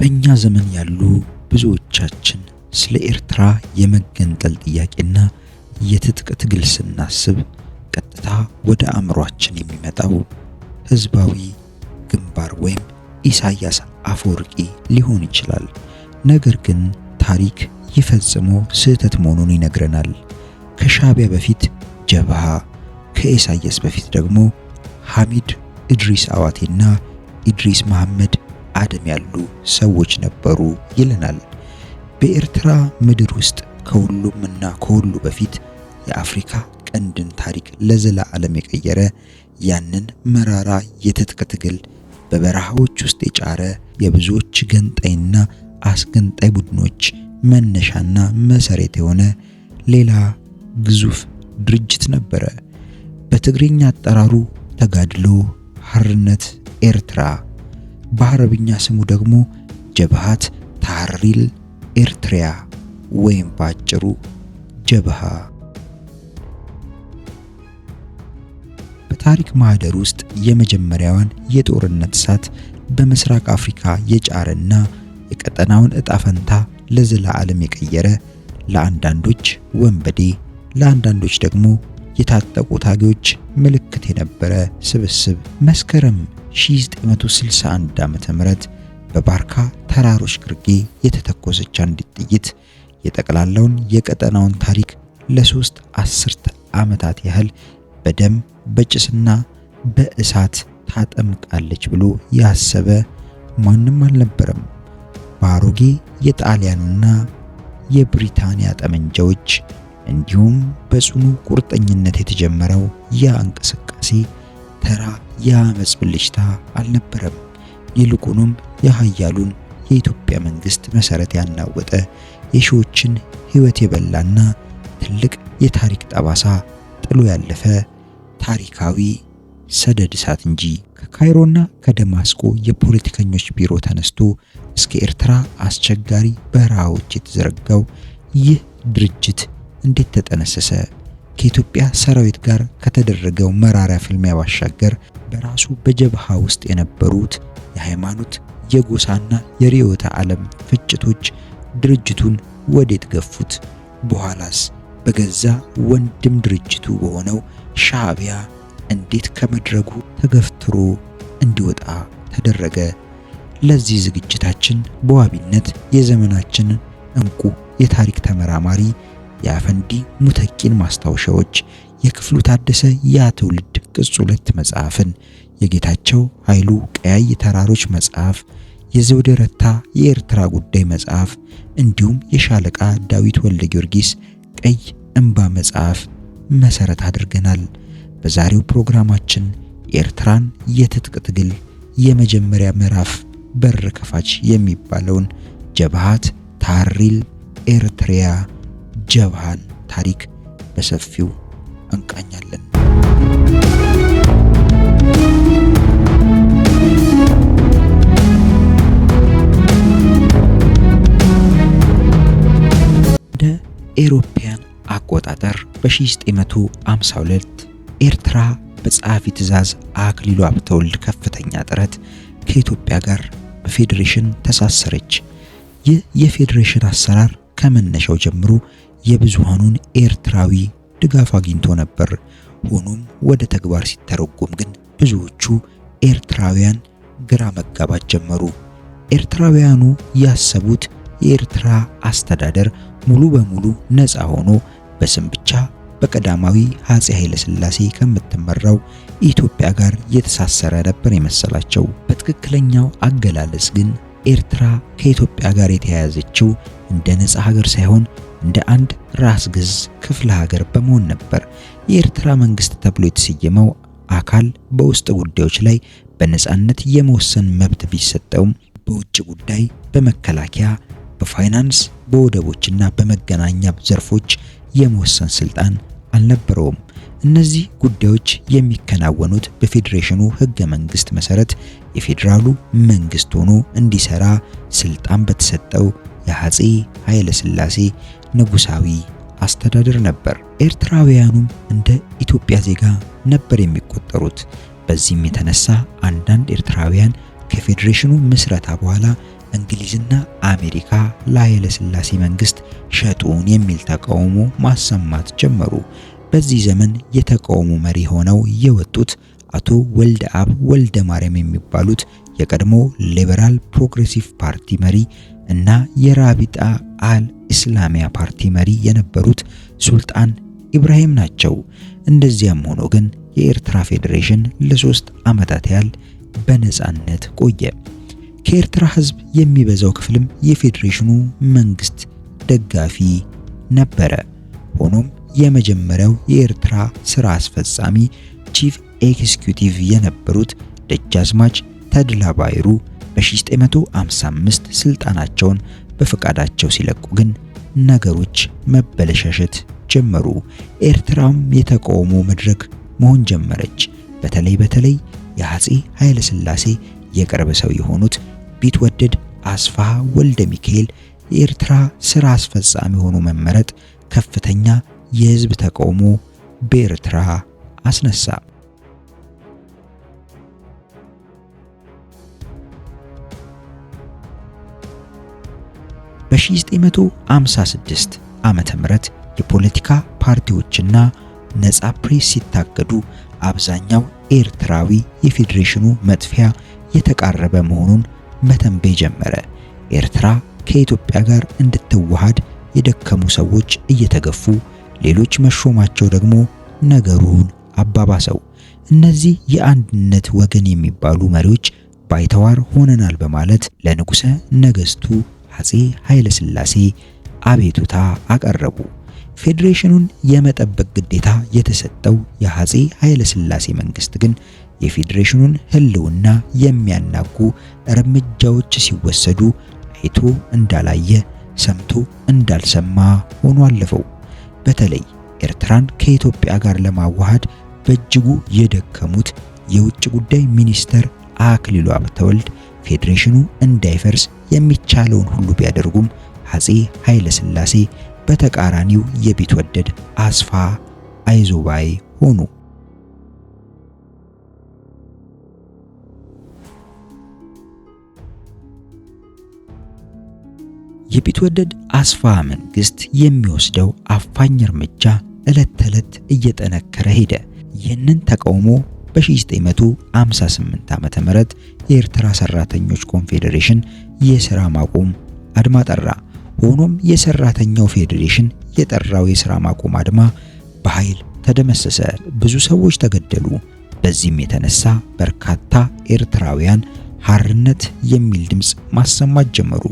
በእኛ ዘመን ያሉ ብዙዎቻችን ስለ ኤርትራ የመገንጠል ጥያቄና የትጥቅ ትግል ስናስብ ቀጥታ ወደ አእምሯችን የሚመጣው ህዝባዊ ግንባር ወይም ኢሳያስ አፈወርቂ ሊሆን ይችላል። ነገር ግን ታሪክ ይፈጽሞ ስህተት መሆኑን ይነግረናል። ከሻዕቢያ በፊት ጀብሃ፣ ከኢሳያስ በፊት ደግሞ ሐሚድ ኢድሪስ አዋቴና ኢድሪስ መሐመድ አደም ያሉ ሰዎች ነበሩ ይለናል። በኤርትራ ምድር ውስጥ ከሁሉምና ከሁሉ በፊት የአፍሪካ ቀንድን ታሪክ ለዘላለም የቀየረ ያንን መራራ የትጥቅ ትግል በበረሃዎች ውስጥ የጫረ የብዙዎች ገንጣይና አስገንጣይ ቡድኖች መነሻና መሰረት የሆነ ሌላ ግዙፍ ድርጅት ነበረ። በትግርኛ አጠራሩ ተጋድሎ ሓርነት ኤርትራ፣ በአረብኛ ስሙ ደግሞ ጀብሃት ታሕሪር ኤርትሪያ ወይም ባጭሩ ጀብሃ። በታሪክ ማህደር ውስጥ የመጀመሪያዋን የጦርነት እሳት በምስራቅ አፍሪካ የጫረና የቀጠናውን ዕጣ ፈንታ ለዘላለም የቀየረ፣ ለአንዳንዶች ወንበዴ ለአንዳንዶች ደግሞ የታጠቁ ታጋዮች ምልክት የነበረ ስብስብ መስከረም 1961 ዓ.ም በባርካ ተራሮች ግርጌ የተተኮሰች አንዲት ጥይት የጠቅላላውን የቀጠናውን ታሪክ ለሶስት አስርተ ዓመታት ያህል በደም በጭስና በእሳት ታጠምቃለች ብሎ ያሰበ ማንም አልነበረም። በአሮጌ የጣሊያንና የብሪታንያ ጠመንጃዎች እንዲሁም በጽኑ ቁርጠኝነት የተጀመረው ያ እንቅስቃሴ ተራ የአመጽ ብልጭታ አልነበረም። ይልቁንም የኃያሉን የኢትዮጵያ መንግስት መሰረት ያናወጠ፣ የሺዎችን ሕይወት የበላና ትልቅ የታሪክ ጠባሳ ጥሎ ያለፈ ታሪካዊ ሰደድ እሳት እንጂ። ከካይሮና ከደማስቆ የፖለቲከኞች ቢሮ ተነስቶ እስከ ኤርትራ አስቸጋሪ በረሃዎች የተዘረጋው ይህ ድርጅት እንዴት ተጠነሰሰ? ከኢትዮጵያ ሰራዊት ጋር ከተደረገው መራራ ፍልሚያ ባሻገር በራሱ በጀብሃ ውስጥ የነበሩት የሃይማኖት የጎሳና የርዕዮተ ዓለም ፍጭቶች ድርጅቱን ወዴት ገፉት? በኋላስ በገዛ ወንድም ድርጅቱ በሆነው ሻዕቢያ እንዴት ከመድረጉ ተገፍትሮ እንዲወጣ ተደረገ? ለዚህ ዝግጅታችን በዋቢነት የዘመናችን እንቁ የታሪክ ተመራማሪ የአፈንዲ ሙተቂን ማስታወሻዎች፣ የክፍሉ ታደሰ ያ ትውልድ ቅጽ 2 መጽሐፍን፣ የጌታቸው ኃይሉ ቀያይ ተራሮች መጽሐፍ፣ የዘውዴ ረታ የኤርትራ ጉዳይ መጽሐፍ እንዲሁም የሻለቃ ዳዊት ወልደ ጊዮርጊስ ቀይ እንባ መጽሐፍ መሰረት አድርገናል። በዛሬው ፕሮግራማችን የኤርትራን የትጥቅ ትግል የመጀመሪያ ምዕራፍ በር ከፋች የሚባለውን ጀብሃት ታሕሪር ኤርትሪያ ጀብሃን ታሪክ በሰፊው እንቃኛለን። እንደ ኤሮፓያን አቆጣጠር በ1952 ኤርትራ በጸሐፊ ትእዛዝ አክሊሉ ሀብተወልድ ከፍተኛ ጥረት ከኢትዮጵያ ጋር በፌዴሬሽን ተሳሰረች። ይህ የፌዴሬሽን አሰራር ከመነሻው ጀምሮ የብዙሃኑን ኤርትራዊ ድጋፍ አግኝቶ ነበር። ሆኖም ወደ ተግባር ሲተረጎም ግን ብዙዎቹ ኤርትራውያን ግራ መጋባት ጀመሩ። ኤርትራውያኑ ያሰቡት የኤርትራ አስተዳደር ሙሉ በሙሉ ነፃ ሆኖ በስም ብቻ በቀዳማዊ አፄ ኃይለ ሥላሴ ከምትመራው ኢትዮጵያ ጋር የተሳሰረ ነበር የመሰላቸው። በትክክለኛው አገላለጽ ግን ኤርትራ ከኢትዮጵያ ጋር የተያያዘችው እንደ ነፃ ሀገር ሳይሆን እንደ አንድ ራስ ገዝ ክፍለ ሀገር በመሆን ነበር። የኤርትራ መንግስት ተብሎ የተሰየመው አካል በውስጥ ጉዳዮች ላይ በነፃነት የመወሰን መብት ቢሰጠውም በውጭ ጉዳይ፣ በመከላከያ፣ በፋይናንስ፣ በወደቦችና በመገናኛ ዘርፎች የመወሰን ስልጣን አልነበረውም። እነዚህ ጉዳዮች የሚከናወኑት በፌዴሬሽኑ ህገ መንግስት መሰረት የፌዴራሉ መንግስት ሆኖ እንዲሰራ ስልጣን በተሰጠው የአፄ ኃይለ ሥላሴ ንጉሳዊ አስተዳደር ነበር። ኤርትራውያኑም እንደ ኢትዮጵያ ዜጋ ነበር የሚቆጠሩት። በዚህም የተነሳ አንዳንድ ኤርትራውያን ከፌዴሬሽኑ ምስረታ በኋላ እንግሊዝና አሜሪካ ለኃይለ ሥላሴ መንግስት ሸጡን የሚል ተቃውሞ ማሰማት ጀመሩ። በዚህ ዘመን የተቃውሞ መሪ ሆነው የወጡት አቶ ወልደ አብ ወልደ ማርያም የሚባሉት የቀድሞ ሊበራል ፕሮግሬሲቭ ፓርቲ መሪ እና የራቢጣ አል ኢስላሚያ ፓርቲ መሪ የነበሩት ሱልጣን ኢብራሂም ናቸው። እንደዚያም ሆኖ ግን የኤርትራ ፌዴሬሽን ለ3 ዓመታት ያህል በነጻነት ቆየ። ከኤርትራ ህዝብ የሚበዛው ክፍልም የፌዴሬሽኑ መንግስት ደጋፊ ነበረ። ሆኖም የመጀመሪያው የኤርትራ ስራ አስፈጻሚ ቺፍ ኤክስኪዩቲቭ የነበሩት ደጃዝማች ተድላ ባይሩ በ1955 ስልጣናቸውን በፈቃዳቸው ሲለቁ ግን ነገሮች መበለሻሸት ጀመሩ። ኤርትራም የተቃውሞ መድረክ መሆን ጀመረች። በተለይ የአፄ ኃይለ ሥላሴ የቅርብ ሰው የሆኑት ቢትወደድ አስፋሃ ወልደ ሚካኤል የኤርትራ ስራ አስፈጻሚ ሆኖ መመረጥ ከፍተኛ የህዝብ ተቃውሞ በኤርትራ አስነሳ። በ1956 ዓመተ ምህረት የፖለቲካ ፓርቲዎችና ነፃ ፕሬስ ሲታገዱ አብዛኛው ኤርትራዊ የፌዴሬሽኑ መጥፊያ የተቃረበ መሆኑን መተንበይ ጀመረ። ኤርትራ ከኢትዮጵያ ጋር እንድትዋሃድ የደከሙ ሰዎች እየተገፉ ሌሎች መሾማቸው ደግሞ ነገሩን አባባሰው። እነዚህ የአንድነት ወገን የሚባሉ መሪዎች ባይተዋር ሆነናል በማለት ለንጉሠ ነገሥቱ አፄ ኃይለ ሥላሴ አቤቱታ አቀረቡ። ፌዴሬሽኑን የመጠበቅ ግዴታ የተሰጠው የአፄ ኃይለ ሥላሴ መንግስት ግን የፌዴሬሽኑን ህልውና የሚያናጉ እርምጃዎች ሲወሰዱ አይቶ እንዳላየ ሰምቶ እንዳልሰማ ሆኖ አለፈው። በተለይ ኤርትራን ከኢትዮጵያ ጋር ለማዋሃድ በእጅጉ የደከሙት የውጭ ጉዳይ ሚኒስተር አክሊሉ ሀብተወልድ ፌዴሬሽኑ እንዳይፈርስ የሚቻለውን ሁሉ ቢያደርጉም አፄ ኃይለ ሥላሴ በተቃራኒው የቢትወደድ አስፋሃ አይዞባይ ሆኑ። የቢትወደድ አስፋሃ መንግስት የሚወስደው አፋኝ እርምጃ ዕለት ተዕለት እየጠነከረ ሄደ። ይህንን ተቃውሞ በ1958 ዓመተ ምህረት የኤርትራ ሰራተኞች ኮንፌዴሬሽን የሥራ ማቆም አድማ ጠራ። ሆኖም የሰራተኛው ፌዴሬሽን የጠራው የሥራ ማቆም አድማ በኃይል ተደመሰሰ። ብዙ ሰዎች ተገደሉ። በዚህም የተነሳ በርካታ ኤርትራውያን ሐርነት የሚል ድምጽ ማሰማት ጀመሩ።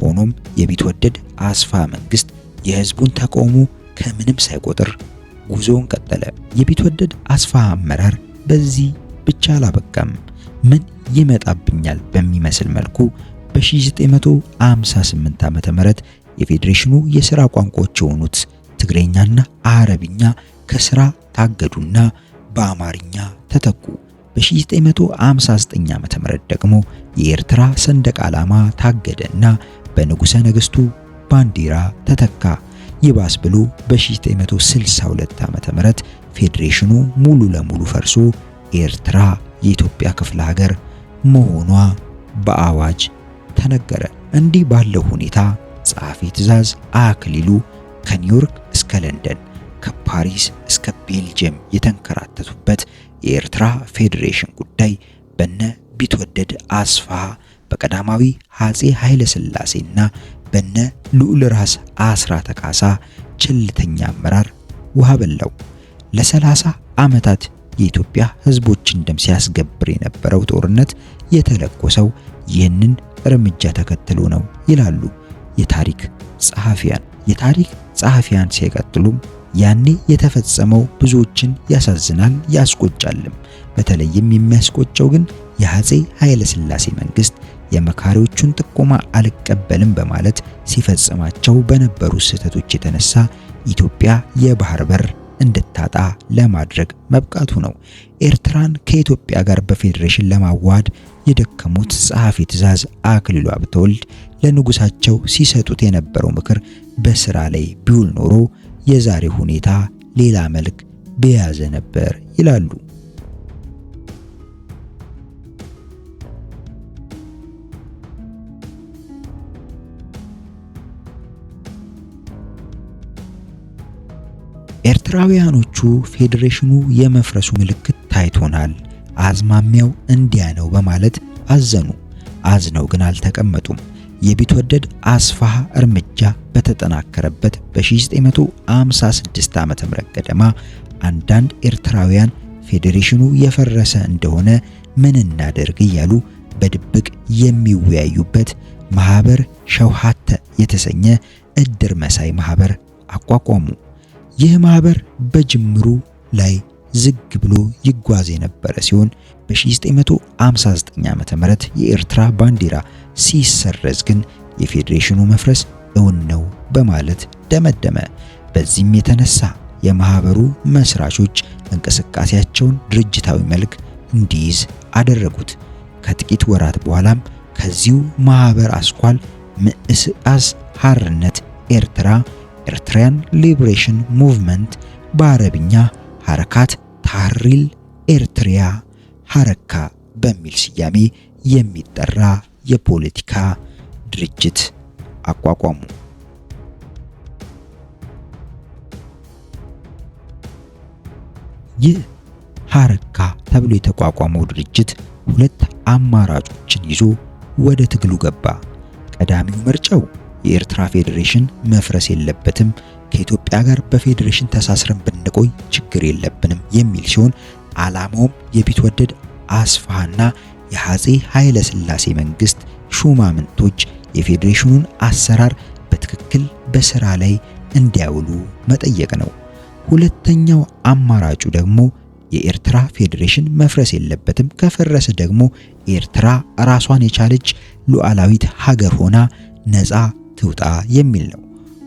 ሆኖም የቢትወደድ አስፋሃ መንግስት የህዝቡን ተቃውሞ ከምንም ሳይቆጥር ጉዞውን ቀጠለ። የቢትወደድ አስፋሃ አመራር በዚህ ብቻ አላበቃም። ምን ይመጣብኛል በሚመስል መልኩ በ1958 ዓመተ ምህረት የፌዴሬሽኑ የሥራ ቋንቋዎች የሆኑት ትግሬኛና አረብኛ ከሥራ ታገዱና በአማርኛ ተተኩ። በ1959 ዓመተ ምህረት ደግሞ የኤርትራ ሰንደቅ ዓላማ ታገደና በንጉሠ ነገሥቱ ባንዲራ ተተካ። ይባስ ብሎ በ1962 ዓመተ ምህረት ፌዴሬሽኑ ሙሉ ለሙሉ ፈርሶ ኤርትራ የኢትዮጵያ ክፍለ ሀገር መሆኗ በአዋጅ ተነገረ። እንዲህ ባለው ሁኔታ ጸሐፊ ትእዛዝ አክሊሉ ከኒውዮርክ እስከ ለንደን ከፓሪስ እስከ ቤልጅየም የተንከራተቱበት የኤርትራ ፌዴሬሽን ጉዳይ በነ ቢትወደድ አስፋሃ በቀዳማዊ አፄ ኃይለ ሥላሴና በነ ልዑል ራስ አስራተ ካሳ ቸልተኛ አመራር ውሃ በላው። ለ30 ዓመታት የኢትዮጵያ ሕዝቦችን ደም ሲያስገብር የነበረው ጦርነት የተለኮሰው ይህንን እርምጃ ተከትሎ ነው ይላሉ የታሪክ ጸሐፊያን። የታሪክ ጸሐፊያን ሲቀጥሉም ያኔ የተፈጸመው ብዙዎችን ያሳዝናል ያስቆጫልም። በተለይም የሚያስቆጨው ግን የአፄ ኃይለ ሥላሴ መንግስት የመካሪዎቹን ጥቆማ አልቀበልም በማለት ሲፈጽማቸው በነበሩ ስህተቶች የተነሳ ኢትዮጵያ የባህር በር እንድታጣ ለማድረግ መብቃቱ ነው። ኤርትራን ከኢትዮጵያ ጋር በፌዴሬሽን ለማዋሃድ የደከሙት ጸሐፊ ትእዛዝ አክሊሉ ሀብተወልድ ለንጉሳቸው ሲሰጡት የነበረው ምክር በስራ ላይ ቢውል ኖሮ የዛሬ ሁኔታ ሌላ መልክ በያዘ ነበር ይላሉ። ኤርትራውያኖቹ ፌዴሬሽኑ የመፍረሱ ምልክት ታይቶናል፣ አዝማሚያው እንዲያ ነው በማለት አዘኑ። አዝነው ግን አልተቀመጡም። የቢትወደድ አስፋሃ እርምጃ በተጠናከረበት በ1956 ዓመተ ምህረት ገደማ አንዳንድ ኤርትራውያን ፌዴሬሽኑ የፈረሰ እንደሆነ ምን እናደርግ እያሉ በድብቅ የሚወያዩበት ማህበር ሸውሃተ የተሰኘ እድር መሳይ ማህበር አቋቋሙ። ይህ ማህበር በጅምሩ ላይ ዝግ ብሎ ይጓዝ የነበረ ሲሆን በ1959 ዓመተ ምህረት የኤርትራ ባንዲራ ሲሰረዝ ግን የፌዴሬሽኑ መፍረስ እውን ነው በማለት ደመደመ። በዚህም የተነሳ የማህበሩ መስራቾች እንቅስቃሴያቸውን ድርጅታዊ መልክ እንዲይዝ አደረጉት። ከጥቂት ወራት በኋላም ከዚሁ ማህበር አስኳል ምእስአስ ሐርነት ኤርትራ ኤርትራያን ሊብሬሽን ሙቭመንት በአረብኛ ሐረካት ታህሪል ኤርትሪያ ሐረካ በሚል ስያሜ የሚጠራ የፖለቲካ ድርጅት አቋቋሙ። ይህ ሐረካ ተብሎ የተቋቋመው ድርጅት ሁለት አማራጮችን ይዞ ወደ ትግሉ ገባ። ቀዳሚው ምርጫው የኤርትራ ፌዴሬሽን መፍረስ የለበትም፣ ከኢትዮጵያ ጋር በፌዴሬሽን ተሳስረን ብንቆይ ችግር የለብንም የሚል ሲሆን ዓላማውም የቢትወደድ አስፋሃና የአፄ ኃይለ ሥላሴ መንግስት ሹማምንቶች የፌዴሬሽኑን አሰራር በትክክል በስራ ላይ እንዲያውሉ መጠየቅ ነው። ሁለተኛው አማራጩ ደግሞ የኤርትራ ፌዴሬሽን መፍረስ የለበትም፣ ከፈረሰ ደግሞ ኤርትራ ራሷን የቻለች ሉዓላዊት ሀገር ሆና ነፃ ትውጣ የሚል ነው።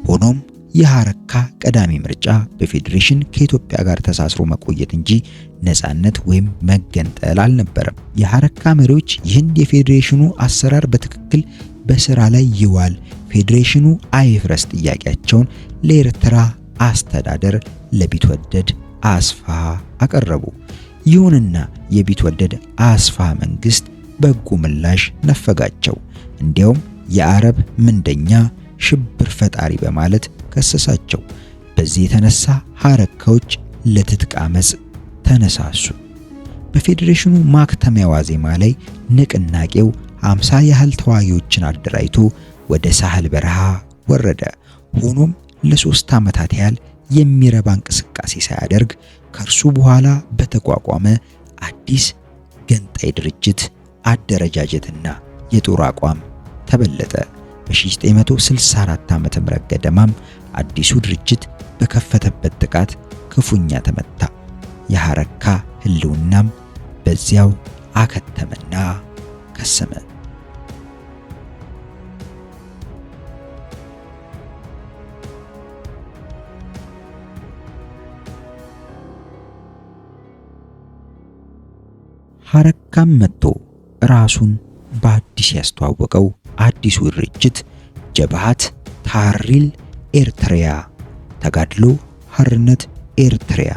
ሆኖም የሐረካ ቀዳሚ ምርጫ በፌዴሬሽን ከኢትዮጵያ ጋር ተሳስሮ መቆየት እንጂ ነፃነት ወይም መገንጠል አልነበረም። የሐረካ መሪዎች ይህን የፌዴሬሽኑ አሰራር በትክክል በስራ ላይ ይዋል፣ ፌዴሬሽኑ አይፍረስ ጥያቄያቸውን ለኤርትራ አስተዳደር ለቢትወደድ አስፋሃ አቀረቡ። ይሁንና የቢትወደድ አስፋሃ መንግስት በጎ ምላሽ ነፈጋቸው። እንዲያውም የአረብ ምንደኛ ሽብር ፈጣሪ በማለት ከሰሳቸው። በዚህ የተነሳ ሐረካዎች ለትጥቅ አመጽ ተነሳሱ። በፌዴሬሽኑ ማክተሚያ ዋዜማ ላይ ንቅናቄው 50 ያህል ተዋጊዎችን አደራጅቶ ወደ ሳህል በረሃ ወረደ። ሆኖም ለ3 ዓመታት ያህል የሚረባ እንቅስቃሴ ሳያደርግ ከእርሱ በኋላ በተቋቋመ አዲስ ገንጣይ ድርጅት አደረጃጀትና የጦር አቋም ተበለጠ። በ1964 ዓመተ ምህረት ገደማም አዲሱ ድርጅት በከፈተበት ጥቃት ክፉኛ ተመታ። የሐረካ ህልውናም በዚያው አከተመና ከሰመ። ሐረካም መጥቶ ራሱን በአዲስ ያስተዋወቀው አዲሱ ድርጅት ጀብሃት ታህሪል ኤርትሪያ ተጋድሎ ሐርነት ኤርትሪያ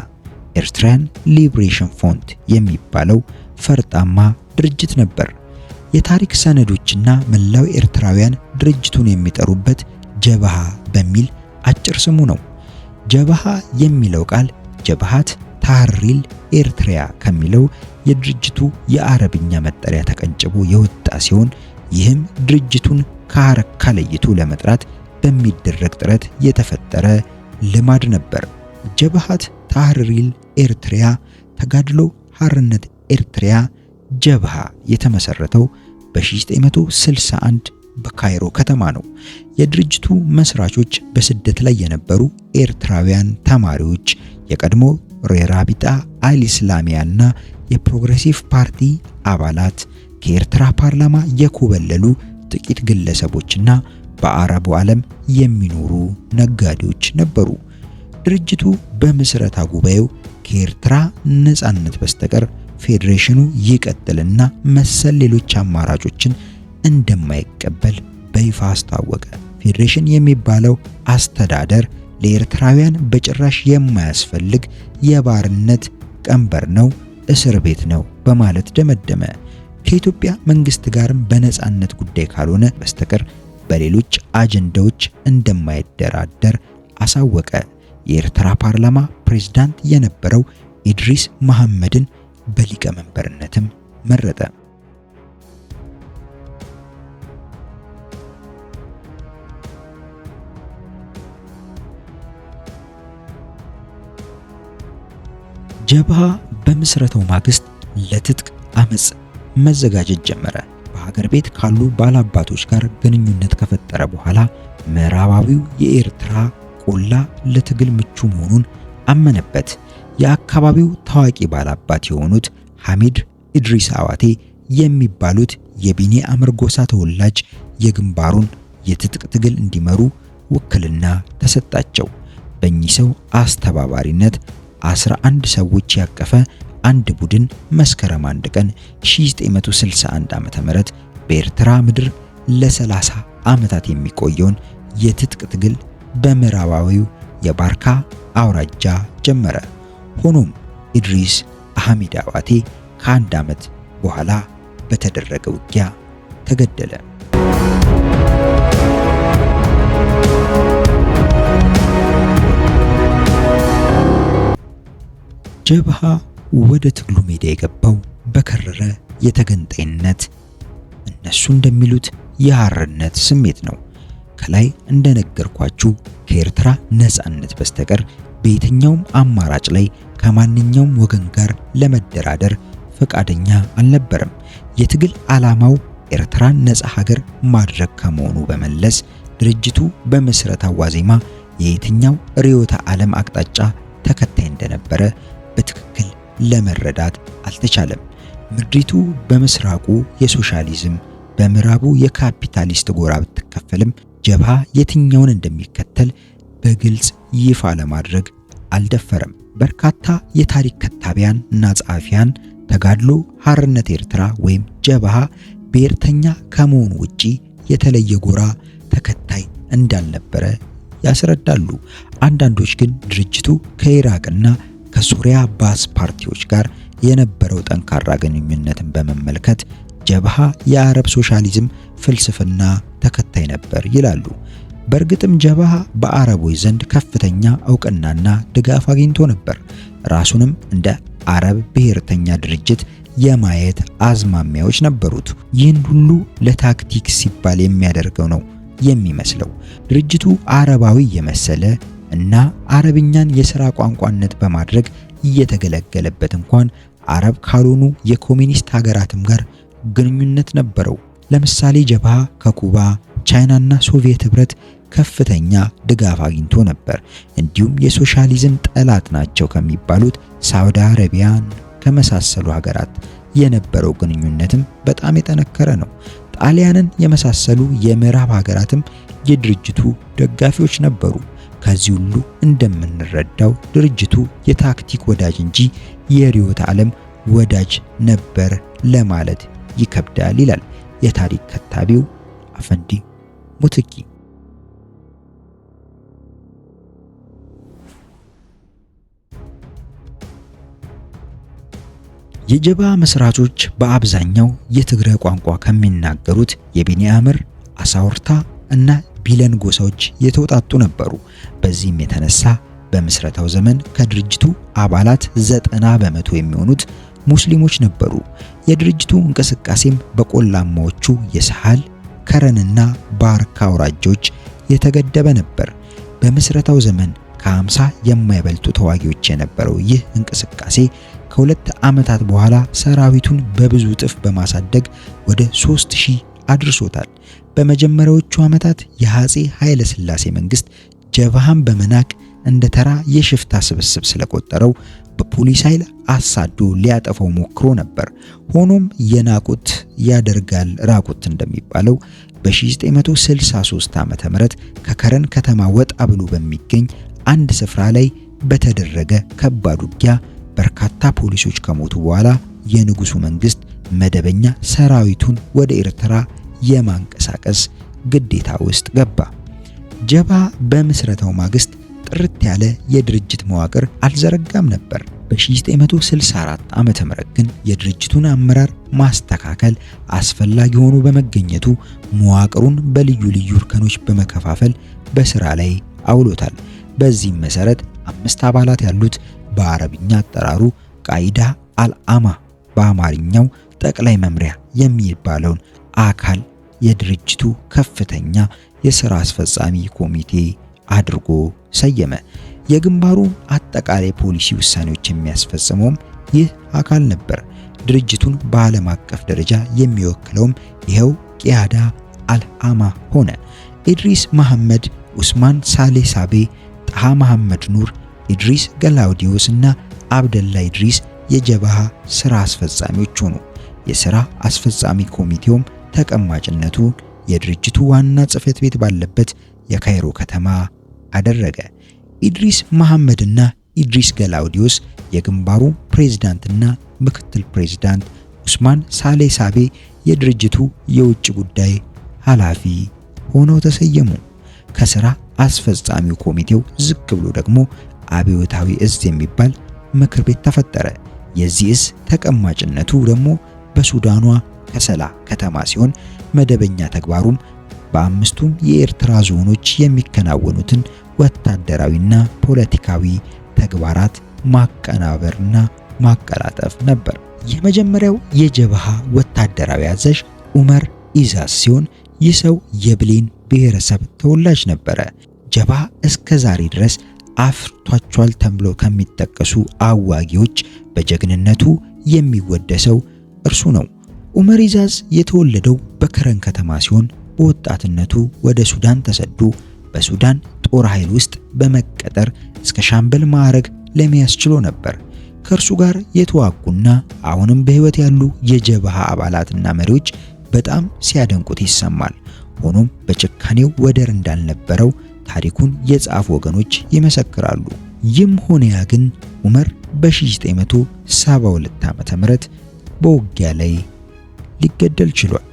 ኤርትራያን ሊብሬሽን ፍሮንት የሚባለው ፈርጣማ ድርጅት ነበር። የታሪክ ሰነዶችና መላው ኤርትራውያን ድርጅቱን የሚጠሩበት ጀብሃ በሚል አጭር ስሙ ነው። ጀብሃ የሚለው ቃል ጀብሃት ታህሪል ኤርትሪያ ከሚለው የድርጅቱ የአረብኛ መጠሪያ ተቀንጭቦ የወጣ ሲሆን ይህም ድርጅቱን ከሐረካ ለይቶ ለመጥራት በሚደረግ ጥረት የተፈጠረ ልማድ ነበር። ጀብሃት ታህሪል ኤርትሪያ ተጋድሎ ሐርነት ኤርትሪያ ጀብሃ የተመሰረተው በ1961 በካይሮ ከተማ ነው። የድርጅቱ መስራቾች በስደት ላይ የነበሩ ኤርትራውያን ተማሪዎች፣ የቀድሞ ሬራቢጣ አልኢስላሚያና የፕሮግሬሲቭ ፓርቲ አባላት፣ ከኤርትራ ፓርላማ የኮበለሉ ጥቂት ግለሰቦችና በአረቡ ዓለም የሚኖሩ ነጋዴዎች ነበሩ። ድርጅቱ በምስረታ ጉባኤው ከኤርትራ ነፃነት በስተቀር ፌዴሬሽኑ ይቀጥልና መሰል ሌሎች አማራጮችን እንደማይቀበል በይፋ አስታወቀ። ፌዴሬሽን የሚባለው አስተዳደር ለኤርትራውያን በጭራሽ የማያስፈልግ የባርነት ቀንበር ነው፣ እስር ቤት ነው በማለት ደመደመ። ከኢትዮጵያ መንግስት ጋርም በነፃነት ጉዳይ ካልሆነ በስተቀር በሌሎች አጀንዳዎች እንደማይደራደር አሳወቀ። የኤርትራ ፓርላማ ፕሬዝዳንት የነበረው ኢድሪስ መሐመድን በሊቀመንበርነትም መረጠ። ጀብሃ በምስረታው ማግስት ለትጥቅ አመጽ መዘጋጀት ጀመረ። በሀገር ቤት ካሉ ባላባቶች ጋር ግንኙነት ከፈጠረ በኋላ ምዕራባዊው የኤርትራ ቆላ ለትግል ምቹ መሆኑን አመነበት። የአካባቢው ታዋቂ ባላባት የሆኑት ሐሚድ ኢድሪስ አዋቴ የሚባሉት የቢኒ አምር ጎሳ ተወላጅ የግንባሩን የትጥቅ ትግል እንዲመሩ ውክልና ተሰጣቸው። በእኚህ ሰው አስተባባሪነት 11 ሰዎች ያቀፈ አንድ ቡድን መስከረም 1 ቀን 1961 ዓ.ም በኤርትራ ምድር ለ30 ዓመታት የሚቆየውን የትጥቅ ትግል በምዕራባዊው የባርካ አውራጃ ጀመረ። ሆኖም ኢድሪስ ሐሚድ አዋቴ ከአንድ ዓመት በኋላ በተደረገ ውጊያ ተገደለ። ጀብሃ ወደ ትግሉ ሜዳ የገባው በከረረ የተገንጣይነት እነሱ እንደሚሉት የሐርነት ስሜት ነው። ከላይ እንደነገርኳችሁ ከኤርትራ ነጻነት በስተቀር በየትኛውም አማራጭ ላይ ከማንኛውም ወገን ጋር ለመደራደር ፈቃደኛ አልነበረም። የትግል ዓላማው ኤርትራን ነጻ ሀገር ማድረግ ከመሆኑ በመለስ ድርጅቱ በምስረታው ዋዜማ የየትኛው ርዕዮተ ዓለም አቅጣጫ ተከታይ እንደነበረ በትክክል ለመረዳት አልተቻለም። ምድሪቱ በምስራቁ የሶሻሊዝም በምዕራቡ የካፒታሊስት ጎራ ብትከፈልም ጀብሃ የትኛውን እንደሚከተል በግልጽ ይፋ ለማድረግ አልደፈረም። በርካታ የታሪክ ከታቢያን እና ጸሐፊያን ተጋድሎ ሐርነት ኤርትራ ወይም ጀብሃ ብሔርተኛ ከመሆኑ ውጪ የተለየ ጎራ ተከታይ እንዳልነበረ ያስረዳሉ። አንዳንዶች ግን ድርጅቱ ከኢራቅና ከሱሪያ ባስ ፓርቲዎች ጋር የነበረው ጠንካራ ግንኙነትን በመመልከት ጀብሃ የአረብ ሶሻሊዝም ፍልስፍና ተከታይ ነበር ይላሉ። በእርግጥም ጀብሃ በአረቦች ዘንድ ከፍተኛ ዕውቅናና ድጋፍ አግኝቶ ነበር። ራሱንም እንደ አረብ ብሔርተኛ ድርጅት የማየት አዝማሚያዎች ነበሩት። ይህን ሁሉ ለታክቲክ ሲባል የሚያደርገው ነው የሚመስለው። ድርጅቱ አረባዊ የመሰለ እና አረብኛን የሥራ ቋንቋነት በማድረግ እየተገለገለበት እንኳን አረብ ካልሆኑ የኮሚኒስት ሀገራትም ጋር ግንኙነት ነበረው። ለምሳሌ ጀብሃ ከኩባ፣ ቻይናና ሶቪየት ህብረት ከፍተኛ ድጋፍ አግኝቶ ነበር። እንዲሁም የሶሻሊዝም ጠላት ናቸው ከሚባሉት ሳውዲ አረቢያን ከመሳሰሉ ሀገራት የነበረው ግንኙነትም በጣም የጠነከረ ነው። ጣሊያንን የመሳሰሉ የምዕራብ ሀገራትም የድርጅቱ ደጋፊዎች ነበሩ። ከዚህ ሁሉ እንደምንረዳው ድርጅቱ የታክቲክ ወዳጅ እንጂ የርዕዮተ ዓለም ወዳጅ ነበር ለማለት ይከብዳል ይላል የታሪክ ከታቢው አፈንዲ ሙትኪ። የጀብሃ መስራቾች በአብዛኛው የትግራይ ቋንቋ ከሚናገሩት የቢኒ አምር፣ አሳውርታ እና ቢለን ጎሳዎች የተውጣጡ ነበሩ። በዚህም የተነሳ በምስረታው ዘመን ከድርጅቱ አባላት 90% የሚሆኑት ሙስሊሞች ነበሩ። የድርጅቱ እንቅስቃሴም በቆላማዎቹ የሳህል ከረንና ባርካ አውራጆች የተገደበ ነበር። በምስረታው ዘመን ከ50 የማይበልጡ ተዋጊዎች የነበረው ይህ እንቅስቃሴ ከሁለት ዓመታት በኋላ ሰራዊቱን በብዙ እጥፍ በማሳደግ ወደ 3000 አድርሶታል። በመጀመሪያዎቹ ዓመታት የአፄ ኃይለ ሥላሴ መንግስት ጀብሃን በመናቅ እንደ ተራ የሽፍታ ስብስብ ስለቆጠረው በፖሊስ ኃይል አሳዶ ሊያጠፋው ሞክሮ ነበር። ሆኖም የናቁት ያደርጋል ራቁት እንደሚባለው በ1963 ዓ.ም ከከረን ከተማ ወጣ ብሎ በሚገኝ አንድ ስፍራ ላይ በተደረገ ከባድ ውጊያ በርካታ ፖሊሶች ከሞቱ በኋላ የንጉሱ መንግስት መደበኛ ሰራዊቱን ወደ ኤርትራ የማንቀሳቀስ ግዴታ ውስጥ ገባ። ጀብሃ በምስረታው ማግስት ጥርት ያለ የድርጅት መዋቅር አልዘረጋም ነበር። በ1964 ዓመተ ምህረት ግን የድርጅቱን አመራር ማስተካከል አስፈላጊ ሆኖ በመገኘቱ መዋቅሩን በልዩ ልዩ እርከኖች በመከፋፈል በስራ ላይ አውሎታል። በዚህም መሰረት 5 አባላት ያሉት በአረብኛ አጠራሩ ቃይዳ አልአማ በአማርኛው ጠቅላይ መምሪያ የሚባለውን አካል የድርጅቱ ከፍተኛ የሥራ አስፈጻሚ ኮሚቴ አድርጎ ሰየመ። የግንባሩን አጠቃላይ ፖሊሲ ውሳኔዎች የሚያስፈጽመውም ይህ አካል ነበር። ድርጅቱን በዓለም አቀፍ ደረጃ የሚወክለውም ይኸው ቂያዳ አልአማ ሆነ። ኢድሪስ መሐመድ፣ ኡስማን ሳሌህ ሳቤ፣ ጣሃ መሐመድ ኑር፣ ኢድሪስ ገላውዲዮስ እና አብደላ ኢድሪስ የጀበሃ ሥራ አስፈጻሚዎች ሆኑ። የሥራ አስፈጻሚ ኮሚቴውም ተቀማጭነቱ የድርጅቱ ዋና ጽሕፈት ቤት ባለበት የካይሮ ከተማ አደረገ። ኢድሪስ መሐመድና ኢድሪስ ገላውዲዮስ የግንባሩ ፕሬዝዳንትና ምክትል ፕሬዝዳንት፣ ኡስማን ሳሌህ ሳቤ የድርጅቱ የውጭ ጉዳይ ኃላፊ ሆነው ተሰየሙ። ከሥራ አስፈጻሚው ኮሚቴው ዝቅ ብሎ ደግሞ አብዮታዊ እዝ የሚባል ምክር ቤት ተፈጠረ። የዚህ እዝ ተቀማጭነቱ ደግሞ በሱዳኗ ከሰላ ከተማ ሲሆን መደበኛ ተግባሩም በአምስቱም የኤርትራ ዞኖች የሚከናወኑትን ወታደራዊና ፖለቲካዊ ተግባራት ማቀናበርና ማቀላጠፍ ነበር። የመጀመሪያው የጀበሃ ወታደራዊ አዛዥ ዑመር ኢዛዝ ሲሆን ይህ ሰው የብሌን ብሔረሰብ ተወላጅ ነበረ። ጀበሃ እስከ ዛሬ ድረስ አፍርቷቸዋል ተብሎ ከሚጠቀሱ አዋጊዎች በጀግንነቱ የሚወደሰው እርሱ ነው። ዑመር ኢዛዝ የተወለደው በከረን ከተማ ሲሆን በወጣትነቱ ወደ ሱዳን ተሰዶ በሱዳን ጦር ኃይል ውስጥ በመቀጠር እስከ ሻምበል ማዕረግ ለመያዝ ችሎ ነበር። ከእርሱ ጋር የተዋጉና አሁንም በሕይወት ያሉ የጀበሃ አባላትና መሪዎች በጣም ሲያደንቁት ይሰማል። ሆኖም በጭካኔው ወደር እንዳልነበረው ታሪኩን የጻፉ ወገኖች ይመሰክራሉ። ይህም ሆነ ያ ግን ዑመር በ1972 ዓ.ም በውጊያ ላይ ሊገደል ችሏል።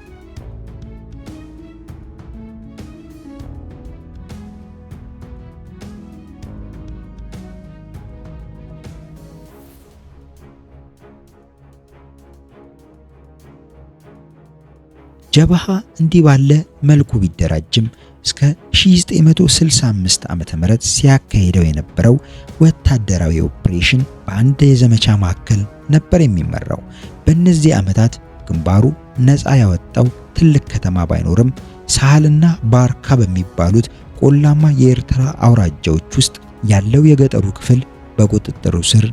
ጀበሃ እንዲህ ባለ መልኩ ቢደራጅም እስከ 1965 ዓመተ ምህረት ሲያካሂደው የነበረው ወታደራዊ ኦፕሬሽን በአንድ የዘመቻ ማዕከል ነበር የሚመራው። በእነዚህ ዓመታት ግንባሩ ነፃ ያወጣው ትልቅ ከተማ ባይኖርም ሳህልና ባርካ በሚባሉት ቆላማ የኤርትራ አውራጃዎች ውስጥ ያለው የገጠሩ ክፍል በቁጥጥሩ ስር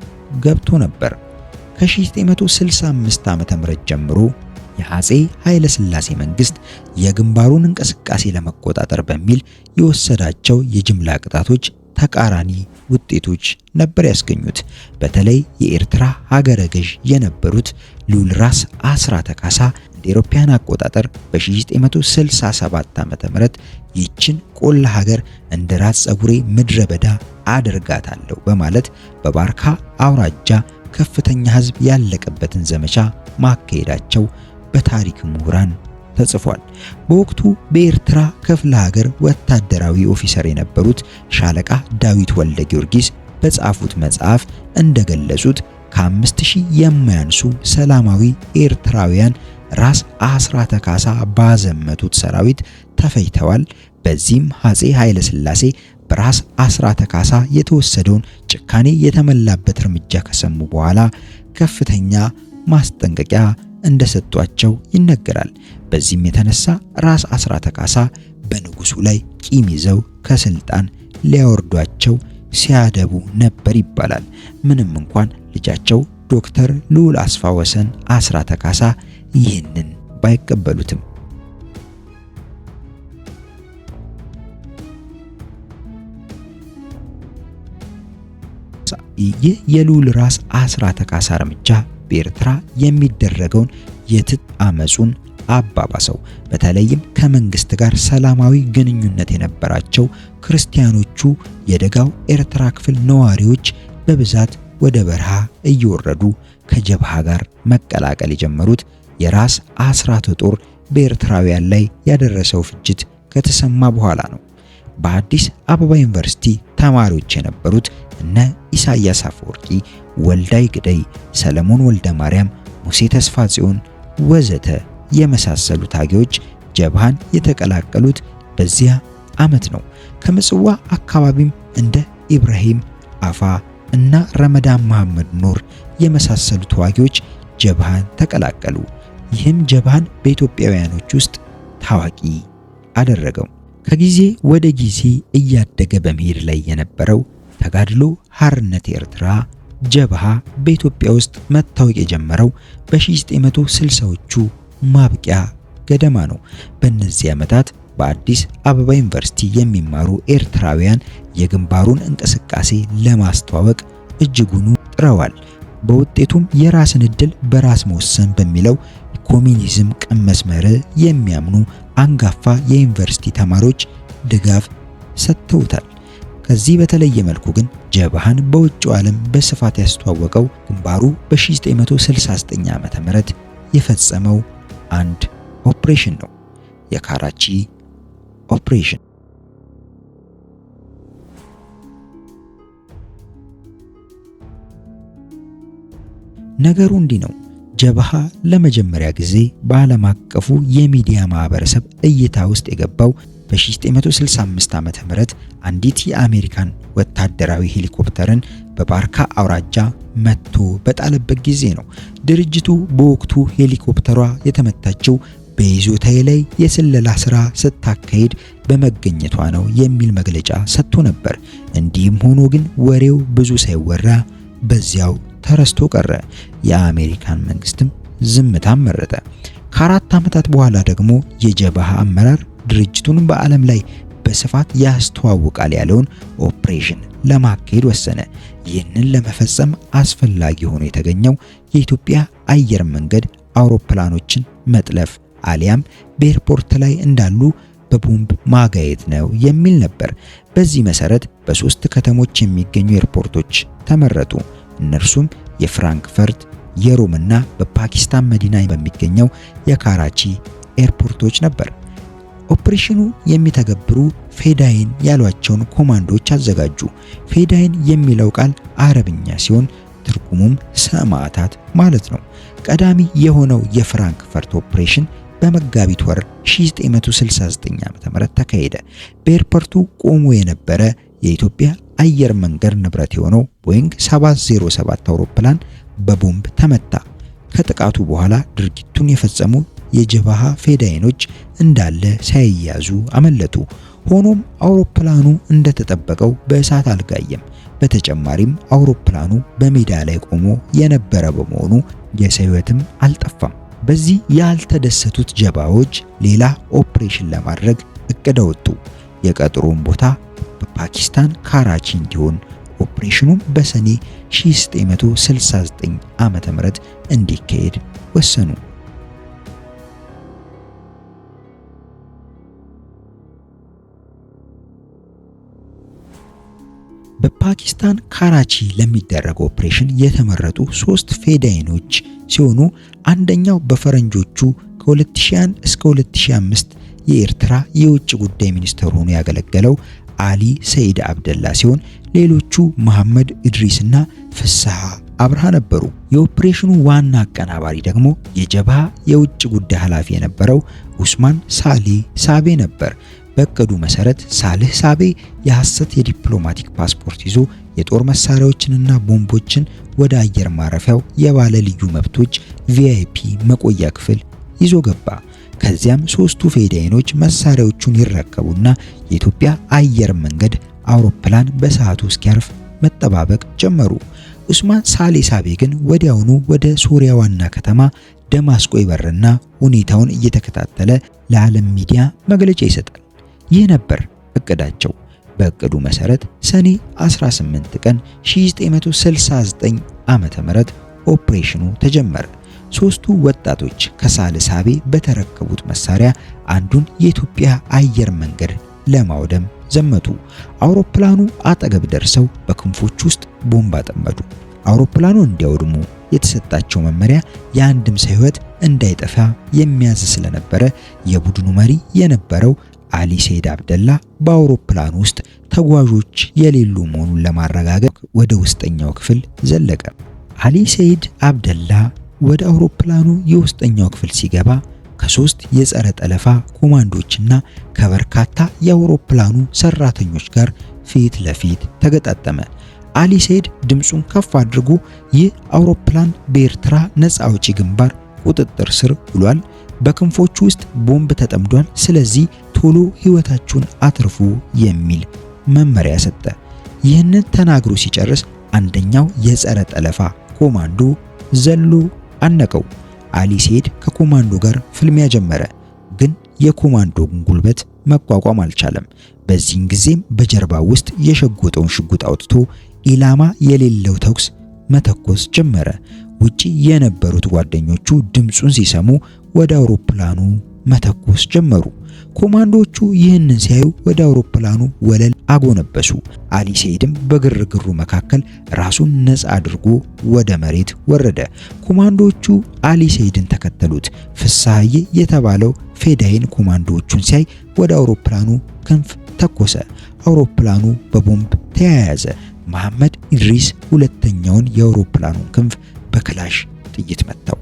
ገብቶ ነበር። ከ1965 ዓመተ ምህረት ጀምሮ የአፄ ኃይለ ሥላሴ መንግስት የግንባሩን እንቅስቃሴ ለመቆጣጠር በሚል የወሰዳቸው የጅምላ ቅጣቶች ተቃራኒ ውጤቶች ነበር ያስገኙት። በተለይ የኤርትራ ሀገረ ገዥ የነበሩት ልዑል ራስ አስራተ ካሳ እንደ አውሮፓውያን አቆጣጠር በ1967 ዓመተ ምህረት ይችን ቆላ ሀገር እንደ ራስ ጸጉሬ ምድረ በዳ አደርጋታለሁ በማለት በባርካ አውራጃ ከፍተኛ ሕዝብ ያለቀበትን ዘመቻ ማካሄዳቸው በታሪክ ምሁራን ተጽፏል። በወቅቱ በኤርትራ ክፍለ ሀገር ወታደራዊ ኦፊሰር የነበሩት ሻለቃ ዳዊት ወልደ ጊዮርጊስ በጻፉት መጽሐፍ እንደገለጹት ከ5000 የማያንሱ ሰላማዊ ኤርትራውያን ራስ አስራተ ካሳ ባዘመቱት ሰራዊት ተፈጅተዋል። በዚህም አፄ ኃይለ ሥላሴ በራስ አስራተ ካሳ የተወሰደውን ጭካኔ የተመላበት እርምጃ ከሰሙ በኋላ ከፍተኛ ማስጠንቀቂያ እንደሰጧቸው ይነገራል። በዚህም የተነሳ ራስ አስራተ ካሳ በንጉሱ ላይ ቂም ይዘው ከስልጣን ሊያወርዷቸው ሲያደቡ ነበር ይባላል። ምንም እንኳን ልጃቸው ዶክተር ልዑል አስፋ ወሰን አስራተ ካሳ ይህንን ባይቀበሉትም ይህ የልዑል ራስ አስራተ ካሳ እርምጃ በኤርትራ የሚደረገውን የትጥቅ አመጹን አባባሰው። በተለይም ከመንግስት ጋር ሰላማዊ ግንኙነት የነበራቸው ክርስቲያኖቹ የደጋው ኤርትራ ክፍል ነዋሪዎች በብዛት ወደ በረሃ እየወረዱ ከጀብሃ ጋር መቀላቀል የጀመሩት የራስ አስራተ ጦር በኤርትራውያን ላይ ያደረሰው ፍጅት ከተሰማ በኋላ ነው። በአዲስ አበባ ዩኒቨርሲቲ ተማሪዎች የነበሩት እነ ኢሳያስ አፈወርቂ፣ ወልዳይ ግደይ፣ ሰለሞን ወልደ ማርያም፣ ሙሴ ተስፋ ጽዮን ወዘተ የመሳሰሉ ታጋዮች ጀብሃን የተቀላቀሉት በዚያ ዓመት ነው። ከምጽዋ አካባቢም እንደ ኢብራሂም አፋ እና ረመዳን መሐመድ ኑር የመሳሰሉ ተዋጊዎች ጀብሃን ተቀላቀሉ። ይህም ጀብሃን በኢትዮጵያውያኖች ውስጥ ታዋቂ አደረገው። ከጊዜ ወደ ጊዜ እያደገ በመሄድ ላይ የነበረው ተጋድሎ ሓርነት ኤርትራ ጀብሃ በኢትዮጵያ ውስጥ መታወቅ የጀመረው በ1960ዎቹ ማብቂያ ገደማ ነው። በእነዚህ ዓመታት በአዲስ አበባ ዩኒቨርሲቲ የሚማሩ ኤርትራውያን የግንባሩን እንቅስቃሴ ለማስተዋወቅ እጅጉኑ ጥረዋል። በውጤቱም የራስን ዕድል በራስ መወሰን በሚለው ኮሚኒዝም ቀመስ መርህ የሚያምኑ አንጋፋ የዩኒቨርሲቲ ተማሪዎች ድጋፍ ሰጥተውታል። ከዚህ በተለየ መልኩ ግን ጀብሃን በውጭው ዓለም በስፋት ያስተዋወቀው ግንባሩ በ1969 ዓ.ም የፈጸመው አንድ ኦፕሬሽን ነው፣ የካራቺ ኦፕሬሽን። ነገሩ እንዲህ ነው። ጀብሃ ለመጀመሪያ ጊዜ በዓለም አቀፉ የሚዲያ ማህበረሰብ እይታ ውስጥ የገባው በ1965 ዓ.ም አንዲት የአሜሪካን ወታደራዊ ሄሊኮፕተርን በባርካ አውራጃ መቶ በጣለበት ጊዜ ነው። ድርጅቱ በወቅቱ ሄሊኮፕተሯ የተመታችው በይዞታዬ ላይ የስለላ ስራ ስታካሄድ በመገኘቷ ነው የሚል መግለጫ ሰጥቶ ነበር። እንዲህም ሆኖ ግን ወሬው ብዙ ሳይወራ በዚያው ተረስቶ ቀረ። የአሜሪካን መንግስትም ዝምታን መረጠ። ከ4 ዓመታት በኋላ ደግሞ የጀብሃ አመራር ድርጅቱን በዓለም ላይ በስፋት ያስተዋውቃል ያለውን ኦፕሬሽን ለማካሄድ ወሰነ። ይህንን ለመፈጸም አስፈላጊ ሆኖ የተገኘው የኢትዮጵያ አየር መንገድ አውሮፕላኖችን መጥለፍ አሊያም በኤርፖርት ላይ እንዳሉ በቦምብ ማጋየት ነው የሚል ነበር። በዚህ መሰረት በ3 ከተሞች የሚገኙ ኤርፖርቶች ተመረጡ። እነርሱም የፍራንክፈርት፣ የሮምና በፓኪስታን መዲና በሚገኘው የካራቺ ኤርፖርቶች ነበር። ኦፕሬሽኑ የሚተገብሩ ፌዳይን ያሏቸውን ኮማንዶዎች አዘጋጁ። ፌዳይን የሚለው ቃል አረብኛ ሲሆን ትርጉሙም ሰማዕታት ማለት ነው። ቀዳሚ የሆነው የፍራንክፈርት ኦፕሬሽን በመጋቢት ወር 1969 ዓ.ም ተካሄደ። በኤርፖርቱ ቆሞ የነበረ የኢትዮጵያ አየር መንገድ ንብረት የሆነው ቦይንግ 707 አውሮፕላን በቦምብ ተመታ። ከጥቃቱ በኋላ ድርጊቱን የፈጸሙ የጀብሃ ፌዳይኖች እንዳለ ሳይያዙ አመለጡ። ሆኖም አውሮፕላኑ እንደተጠበቀው በእሳት አልጋየም። በተጨማሪም አውሮፕላኑ በሜዳ ላይ ቆሞ የነበረ በመሆኑ የሰው ሕይወትም አልጠፋም። በዚህ ያልተደሰቱት ጀብሃዎች ሌላ ኦፕሬሽን ለማድረግ እቅድ አወጡ። የቀጠሮውን ቦታ በፓኪስታን ካራቺ እንዲሆን ኦፕሬሽኑም በሰኔ 1969 ዓመተ ምህረት እንዲካሄድ ወሰኑ። በፓኪስታን ካራቺ ለሚደረገው ኦፕሬሽን የተመረጡ 3 ፌዳይኖች ሲሆኑ አንደኛው በፈረንጆቹ ከ2001 እስከ 2005 የኤርትራ የውጭ ጉዳይ ሚኒስትር ሆኖ ያገለገለው አሊ ሰይድ አብደላ ሲሆን ሌሎቹ መሐመድ ኢድሪስና ፍስሐ አብርሃ ነበሩ። የኦፕሬሽኑ ዋና አቀናባሪ ደግሞ የጀብሃ የውጭ ጉዳይ ኃላፊ የነበረው ኡስማን ሳሊህ ሳቤ ነበር። በእቅዱ መሰረት ሳሊህ ሳቤ የሐሰት የዲፕሎማቲክ ፓስፖርት ይዞ የጦር መሳሪያዎችንና ቦምቦችን ወደ አየር ማረፊያው የባለ ልዩ መብቶች ቪአይፒ መቆያ ክፍል ይዞ ገባ። ከዚያም 3ቱ ፌዳይኖች መሳሪያዎቹን ይረከቡና የኢትዮጵያ አየር መንገድ አውሮፕላን በሰዓቱ እስኪያርፍ መጠባበቅ ጀመሩ። ኡስማን ሳሊህ ሳቤ ግን ወዲያውኑ ወደ ሶሪያ ዋና ከተማ ደማስቆ ይበርና ሁኔታውን እየተከታተለ ለዓለም ሚዲያ መግለጫ ይሰጣል። ይህ ነበር እቅዳቸው። በእቅዱ መሰረት ሰኔ 18 ቀን 1969 ዓመተ ምህረት ኦፕሬሽኑ ተጀመረ። 3ቱ ወጣቶች ከሳሊህ ሳቤ በተረከቡት መሳሪያ አንዱን የኢትዮጵያ አየር መንገድ ለማውደም ዘመቱ። አውሮፕላኑ አጠገብ ደርሰው በክንፎች ውስጥ ቦምብ አጠመዱ። አውሮፕላኑ እንዲያወድሙ የተሰጣቸው መመሪያ የአንድም ሰው ሕይወት እንዳይጠፋ የሚያዝ ስለነበረ የቡድኑ መሪ የነበረው አሊ ሰይድ አብደላ በአውሮፕላኑ ውስጥ ተጓዦች የሌሉ መሆኑን ለማረጋገጥ ወደ ውስጠኛው ክፍል ዘለቀ። አሊ ሰይድ አብደላ ወደ አውሮፕላኑ የውስጠኛው ክፍል ሲገባ ከ3 የጸረ ጠለፋ ኮማንዶችና ከበርካታ የአውሮፕላኑ ሰራተኞች ጋር ፊት ለፊት ተገጣጠመ። አሊ ሰይድ ድምጹን ከፍ አድርጎ ይህ አውሮፕላን በኤርትራ ነፃ አውጪ ግንባር ቁጥጥር ስር ውሏል፣ በክንፎቹ ውስጥ ቦምብ ተጠምዷል፣ ስለዚህ ቶሎ ህይወታችሁን አትርፉ የሚል መመሪያ ሰጠ። ይህንን ተናግሮ ሲጨርስ አንደኛው የጸረ ጠለፋ ኮማንዶ ዘሎ አነቀው። አሊ ሰይድ ከኮማንዶ ጋር ፍልሚያ ጀመረ፣ ግን የኮማንዶውን ጉልበት መቋቋም አልቻለም። በዚህን ጊዜም በጀርባ ውስጥ የሸጎጠውን ሽጉጥ አውጥቶ ኢላማ የሌለው ተኩስ መተኮስ ጀመረ። ውጪ የነበሩት ጓደኞቹ ድምጹን ሲሰሙ ወደ አውሮፕላኑ መተኮስ ጀመሩ። ኮማንዶቹ ይህንን ሲያዩ ወደ አውሮፕላኑ ወለል አጎነበሱ። አሊ ሰይድም በግርግሩ መካከል ራሱን ነፃ አድርጎ ወደ መሬት ወረደ። ኮማንዶቹ አሊ ሰይድን ተከተሉት። ፍሳሐዬ የተባለው ፌዳይን ኮማንዶቹን ሲያይ ወደ አውሮፕላኑ ክንፍ ተኮሰ። አውሮፕላኑ በቦምብ ተያያዘ። መሐመድ ኢድሪስ ሁለተኛውን የአውሮፕላኑን ክንፍ በክላሽ ጥይት መታው።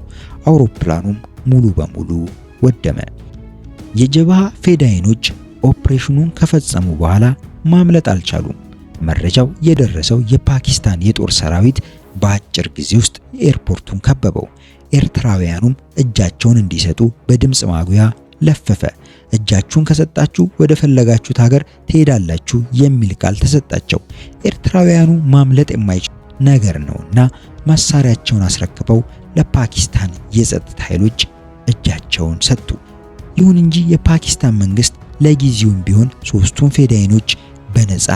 አውሮፕላኑም ሙሉ በሙሉ ወደመ። የጀብሃ ፌዳይኖች ኦፕሬሽኑን ከፈጸሙ በኋላ ማምለጥ አልቻሉም። መረጃው የደረሰው የፓኪስታን የጦር ሰራዊት በአጭር ጊዜ ውስጥ ኤርፖርቱን ከበበው። ኤርትራውያኑም እጃቸውን እንዲሰጡ በድምጽ ማጉያ ለፈፈ። እጃችሁን ከሰጣችሁ ወደ ፈለጋችሁት ሀገር ትሄዳላችሁ የሚል ቃል ተሰጣቸው። ኤርትራውያኑ ማምለጥ የማይችል ነገር ነውና መሳሪያቸውን አስረክበው ለፓኪስታን የጸጥታ ኃይሎች እጃቸውን ሰጡ። ይሁን እንጂ የፓኪስታን መንግስት ለጊዜውም ቢሆን ሶስቱን ፌዳይኖች በነፃ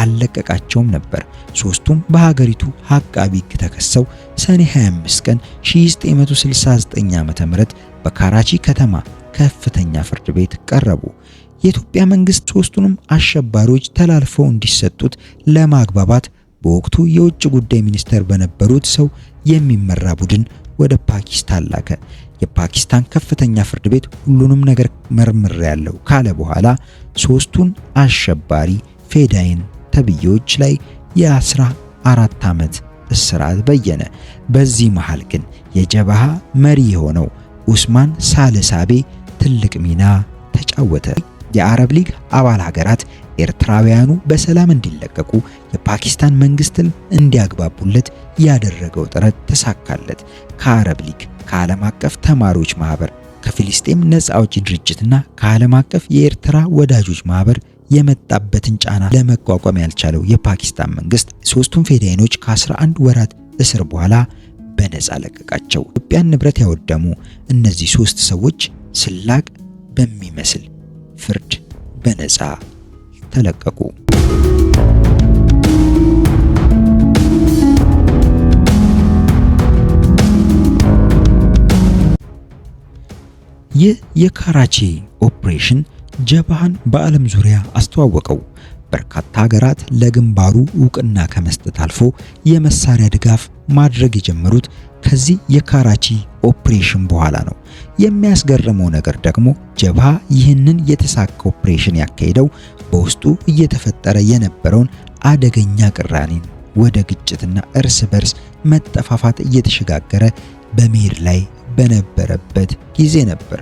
አልለቀቃቸውም ነበር። ሶስቱም በሀገሪቱ አቃቢ ሕግ ተከሰው ሰኔ 25 ቀን 1969 ዓ.ም በካራቺ ከተማ ከፍተኛ ፍርድ ቤት ቀረቡ። የኢትዮጵያ መንግስት ሶስቱንም አሸባሪዎች ተላልፈው እንዲሰጡት ለማግባባት በወቅቱ የውጭ ጉዳይ ሚኒስተር በነበሩት ሰው የሚመራ ቡድን ወደ ፓኪስታን ላከ። የፓኪስታን ከፍተኛ ፍርድ ቤት ሁሉንም ነገር መርምሬያለሁ ካለ በኋላ ሶስቱን አሸባሪ ፌዳይን ተብዬዎች ላይ የ14 ዓመት እስራት በየነ። በዚህ መሃል ግን የጀብሃ መሪ የሆነው ኡስማን ሳልሳቤ ትልቅ ሚና ተጫወተ። የአረብ ሊግ አባል ሀገራት ኤርትራውያኑ በሰላም እንዲለቀቁ የፓኪስታን መንግስትን እንዲያግባቡለት ያደረገው ጥረት ተሳካለት። ከአረብ ሊግ፣ ከዓለም አቀፍ ተማሪዎች ማህበር፣ ከፊሊስጤም ነፃ አውጪ ድርጅትና ከዓለም አቀፍ የኤርትራ ወዳጆች ማህበር የመጣበትን ጫና ለመቋቋም ያልቻለው የፓኪስታን መንግስት ሶስቱን ፌዳይኖች ከ11 ወራት እስር በኋላ በነፃ ለቀቃቸው። ኢትዮጵያን ንብረት ያወደሙ እነዚህ ሶስት ሰዎች ስላቅ በሚመስል ፍርድ በነፃ ተለቀቁ። ይህ የካራቺ ኦፕሬሽን ጀብሃን በዓለም ዙሪያ አስተዋወቀው። በርካታ ሀገራት ለግንባሩ ዕውቅና ከመስጠት አልፎ የመሳሪያ ድጋፍ ማድረግ የጀመሩት ከዚህ የካራቺ ኦፕሬሽን በኋላ ነው። የሚያስገርመው ነገር ደግሞ ጀብሃ ይህንን የተሳካ ኦፕሬሽን ያካሄደው በውስጡ እየተፈጠረ የነበረውን አደገኛ ቅራኔን ወደ ግጭትና እርስ በርስ መጠፋፋት እየተሸጋገረ በመሄድ ላይ በነበረበት ጊዜ ነበር።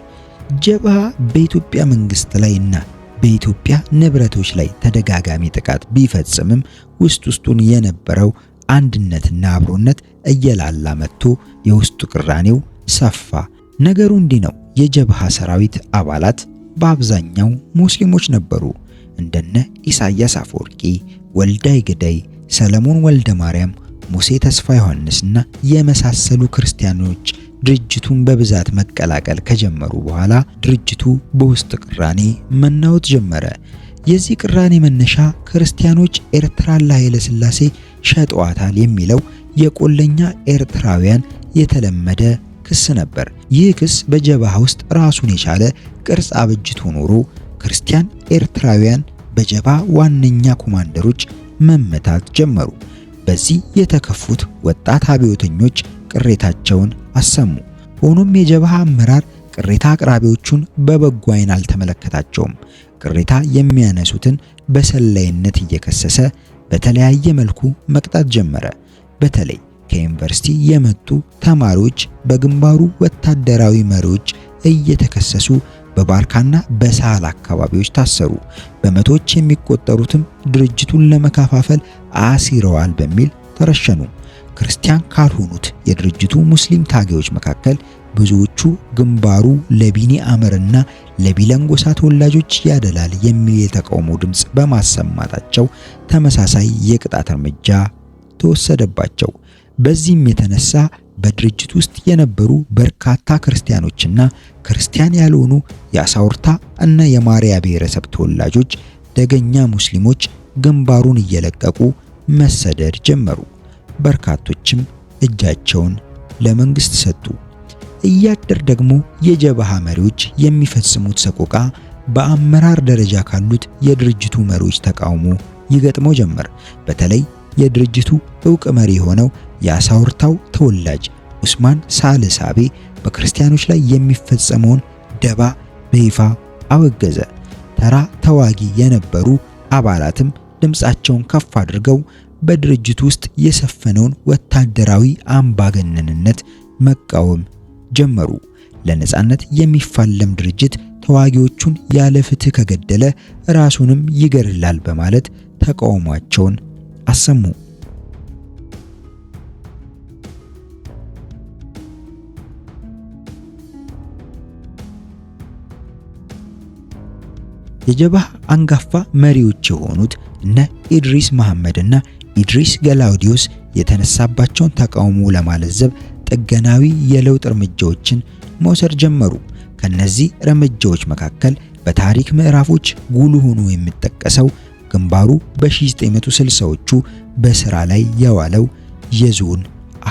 ጀብሃ በኢትዮጵያ መንግስት ላይና በኢትዮጵያ ንብረቶች ላይ ተደጋጋሚ ጥቃት ቢፈጽምም ውስጡን የነበረው አንድነትና አብሮነት እየላላ መጥቶ የውስጡ ቅራኔው ሰፋ። ነገሩ እንዲህ ነው። የጀብሃ ሰራዊት አባላት በአብዛኛው ሙስሊሞች ነበሩ። እንደነ ኢሳያስ አፈወርቂ፣ ወልዳይ ግዳይ፣ ሰለሞን ወልደ ማርያም፣ ሙሴ ተስፋ ዮሐንስና የመሳሰሉ ክርስቲያኖች ድርጅቱን በብዛት መቀላቀል ከጀመሩ በኋላ ድርጅቱ በውስጥ ቅራኔ መናወጥ ጀመረ። የዚህ ቅራኔ መነሻ ክርስቲያኖች ኤርትራን ለኃይለ ሥላሴ ሸጠዋታል የሚለው የቆለኛ ኤርትራውያን የተለመደ ክስ ነበር። ይህ ክስ በጀብሃ ውስጥ ራሱን የቻለ ቅርጽ አበጅቶ ኖሮ ክርስቲያን ኤርትራውያን በጀብሃ ዋነኛ ኮማንደሮች መመታት ጀመሩ። በዚህ የተከፉት ወጣት አብዮተኞች ቅሬታቸውን አሰሙ። ሆኖም የጀብሃ አመራር ቅሬታ አቅራቢዎቹን በበጎ ዓይን አልተመለከታቸውም። ቅሬታ የሚያነሱትን በሰላይነት እየከሰሰ በተለያየ መልኩ መቅጣት ጀመረ። በተለይ ከዩኒቨርሲቲ የመጡ ተማሪዎች በግንባሩ ወታደራዊ መሪዎች እየተከሰሱ በባርካና በሳህል አካባቢዎች ታሰሩ። በመቶዎች የሚቆጠሩትም ድርጅቱን ለመከፋፈል አሲረዋል በሚል ተረሸኑ። ክርስቲያን ካልሆኑት የድርጅቱ ሙስሊም ታጋዮች መካከል ብዙዎቹ ግንባሩ ለቢኒ አመርና ለቢለን ጎሳ ተወላጆች ያደላል የሚል የተቃውሞ ድምጽ በማሰማታቸው ተመሳሳይ የቅጣት እርምጃ ተወሰደባቸው። በዚህም የተነሳ በድርጅት ውስጥ የነበሩ በርካታ ክርስቲያኖችና ክርስቲያን ያልሆኑ የአሳውርታ እና የማሪያ ብሔረሰብ ተወላጆች ደገኛ ሙስሊሞች ግንባሩን እየለቀቁ መሰደድ ጀመሩ። በርካቶችም እጃቸውን ለመንግስት ሰጡ። እያደር ደግሞ የጀብሃ መሪዎች የሚፈጽሙት ሰቆቃ በአመራር ደረጃ ካሉት የድርጅቱ መሪዎች ተቃውሞ ይገጥመው ጀመር። በተለይ የድርጅቱ ዕውቅ መሪ የሆነው የአሳውርታው ተወላጅ ኡስማን ሳልሳቤ በክርስቲያኖች ላይ የሚፈጸመውን ደባ በይፋ አወገዘ። ተራ ተዋጊ የነበሩ አባላትም ድምጻቸውን ከፍ አድርገው በድርጅቱ ውስጥ የሰፈነውን ወታደራዊ አምባገነንነት መቃወም ጀመሩ። ለነጻነት የሚፋለም ድርጅት ተዋጊዎቹን ያለ ፍትህ ከገደለ ራሱንም ይገድላል በማለት ተቃውሟቸውን አሰሙ። የጀብሃ አንጋፋ መሪዎች የሆኑት እነ ኢድሪስ መሐመድና ኢድሪስ ገላውዲዮስ የተነሳባቸውን ተቃውሞ ለማለዘብ ጥገናዊ የለውጥ እርምጃዎችን መውሰድ ጀመሩ። ከነዚህ እርምጃዎች መካከል በታሪክ ምዕራፎች ጉልህ ሆኖ የሚጠቀሰው ግንባሩ በ1960ዎቹ በስራ ላይ የዋለው የዞን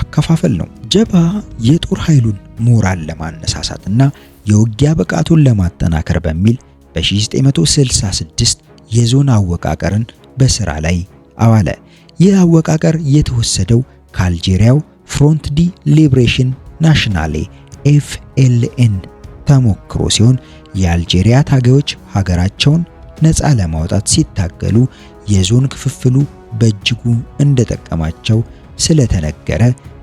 አከፋፈል ነው። ጀብሃ የጦር ኃይሉን ሞራል ለማነሳሳትና የውጊያ ብቃቱን ለማጠናከር በሚል በ1966 የዞን አወቃቀርን በስራ ላይ አዋለ። ይህ አወቃቀር የተወሰደው ከአልጄሪያው ፍሮንት ዲ ሊብሬሽን ናሽናሌ ኤፍኤልኤን ተሞክሮ ሲሆን የአልጄሪያ ታጋዮች ሀገራቸውን ነፃ ለማውጣት ሲታገሉ የዞን ክፍፍሉ በእጅጉ እንደጠቀማቸው ስለተነገረ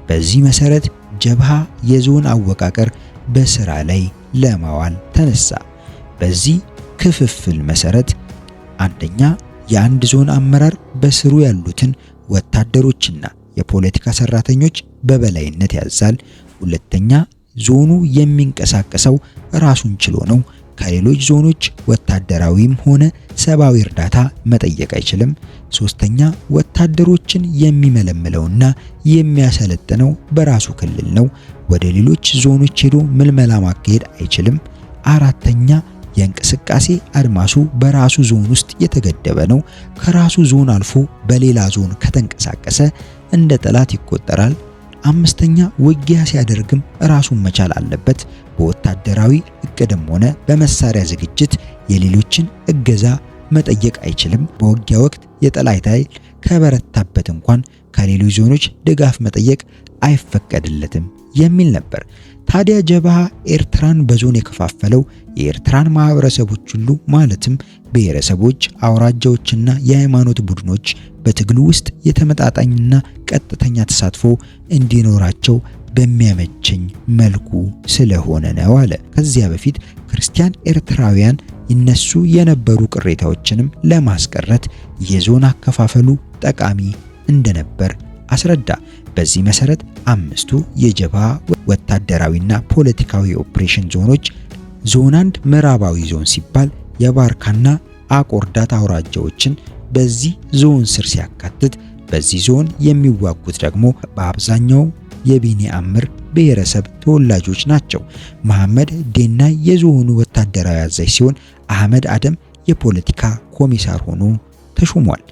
በዚህ መሰረት ጀብሃ የዞን አወቃቀር በስራ ላይ ለማዋል ተነሳ። በዚህ ክፍፍል መሰረት አንደኛ የአንድ ዞን አመራር በስሩ ያሉትን ወታደሮችና የፖለቲካ ሰራተኞች በበላይነት ያዛል። ሁለተኛ ዞኑ የሚንቀሳቀሰው ራሱን ችሎ ነው። ከሌሎች ዞኖች ወታደራዊም ሆነ ሰብአዊ እርዳታ መጠየቅ አይችልም። ሶስተኛ ወታደሮችን የሚመለምለውና የሚያሰለጥነው በራሱ ክልል ነው። ወደ ሌሎች ዞኖች ሄዶ ምልመላ ማካሄድ አይችልም። አራተኛ የእንቅስቃሴ አድማሱ በራሱ ዞን ውስጥ የተገደበ ነው። ከራሱ ዞን አልፎ በሌላ ዞን ከተንቀሳቀሰ እንደ ጠላት ይቆጠራል። አምስተኛ ውጊያ ሲያደርግም ራሱን መቻል አለበት። በወታደራዊ እቅድም ሆነ በመሳሪያ ዝግጅት የሌሎችን እገዛ መጠየቅ አይችልም። በውጊያ ወቅት የጠላት ኃይል ከበረታበት እንኳን ከሌሎች ዞኖች ድጋፍ መጠየቅ አይፈቀድለትም የሚል ነበር። ታዲያ ጀብሃ ኤርትራን በዞን የከፋፈለው የኤርትራን ማህበረሰቦች ሁሉ ማለትም ብሔረሰቦች፣ አውራጃዎችና የሃይማኖት ቡድኖች በትግሉ ውስጥ የተመጣጣኝና ቀጥተኛ ተሳትፎ እንዲኖራቸው በሚያመቸኝ መልኩ ስለሆነ ነው አለ። ከዚያ በፊት ክርስቲያን ኤርትራውያን ይነሱ የነበሩ ቅሬታዎችንም ለማስቀረት የዞን አከፋፈሉ ጠቃሚ እንደነበር አስረዳ። በዚህ መሰረት አምስቱ የጀብሃ ወታደራዊና ፖለቲካዊ ኦፕሬሽን ዞኖች ዞን 1 ምዕራባዊ ዞን ሲባል የባርካና አቆርዳት አውራጃዎችን በዚህ ዞን ስር ሲያካትት፣ በዚህ ዞን የሚዋጉት ደግሞ በአብዛኛው የቢኒ አምር ብሔረሰብ ተወላጆች ናቸው። መሐመድ ዴናይ የዞኑ ወታደራዊ አዛዥ ሲሆን አህመድ አደም የፖለቲካ ኮሚሳር ሆኖ ተሾሟል።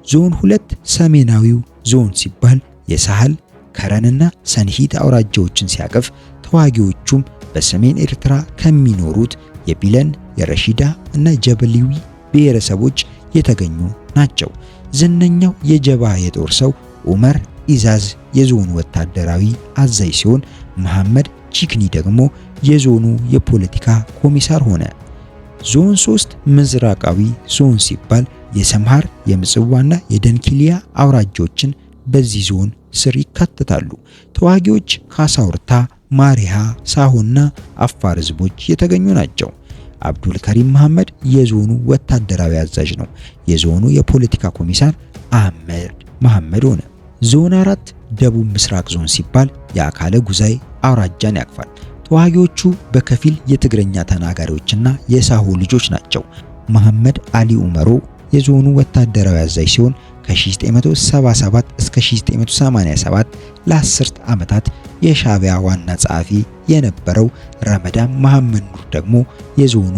ዞን 2 ሰሜናዊው ዞን ሲባል የሳህል ከረንና ሰንሂት አውራጃዎችን ሲያቀፍ፣ ተዋጊዎቹም በሰሜን ኤርትራ ከሚኖሩት የቢለን የረሺዳ እና ጀበሊዊ ብሔረሰቦች የተገኙ ናቸው። ዝነኛው የጀብሃ የጦር ሰው ዑመር ኢዛዝ የዞኑ ወታደራዊ አዛዥ ሲሆን መሐመድ ቺክኒ ደግሞ የዞኑ የፖለቲካ ኮሚሳር ሆነ። ዞን 3 ምስራቃዊ ዞን ሲባል የሰምሃር የምጽዋና የደንኪሊያ አውራጃዎችን በዚህ ዞን ስር ይካተታሉ። ተዋጊዎች ከአሳውርታ፣ ማሪሃ፣ ሳሆና አፋር ህዝቦች የተገኙ ናቸው። አብዱል ከሪም መሐመድ የዞኑ ወታደራዊ አዛዥ ነው። የዞኑ የፖለቲካ ኮሚሳር አህመድ መሐመድ ሆነ። ዞን 4 ደቡብ ምስራቅ ዞን ሲባል የአካለ ጉዛይ አውራጃን ያቅፋል። ተዋጊዎቹ በከፊል የትግረኛ ተናጋሪዎችና የሳሆ ልጆች ናቸው። መሐመድ አሊ ኡመሮ የዞኑ ወታደራዊ አዛዥ ሲሆን ከ1977 እስከ 1987 ለ10 ዓመታት የሻዕቢያ ዋና ጸሐፊ የነበረው ረመዳን መሐመድ ኑር ደግሞ የዞኑ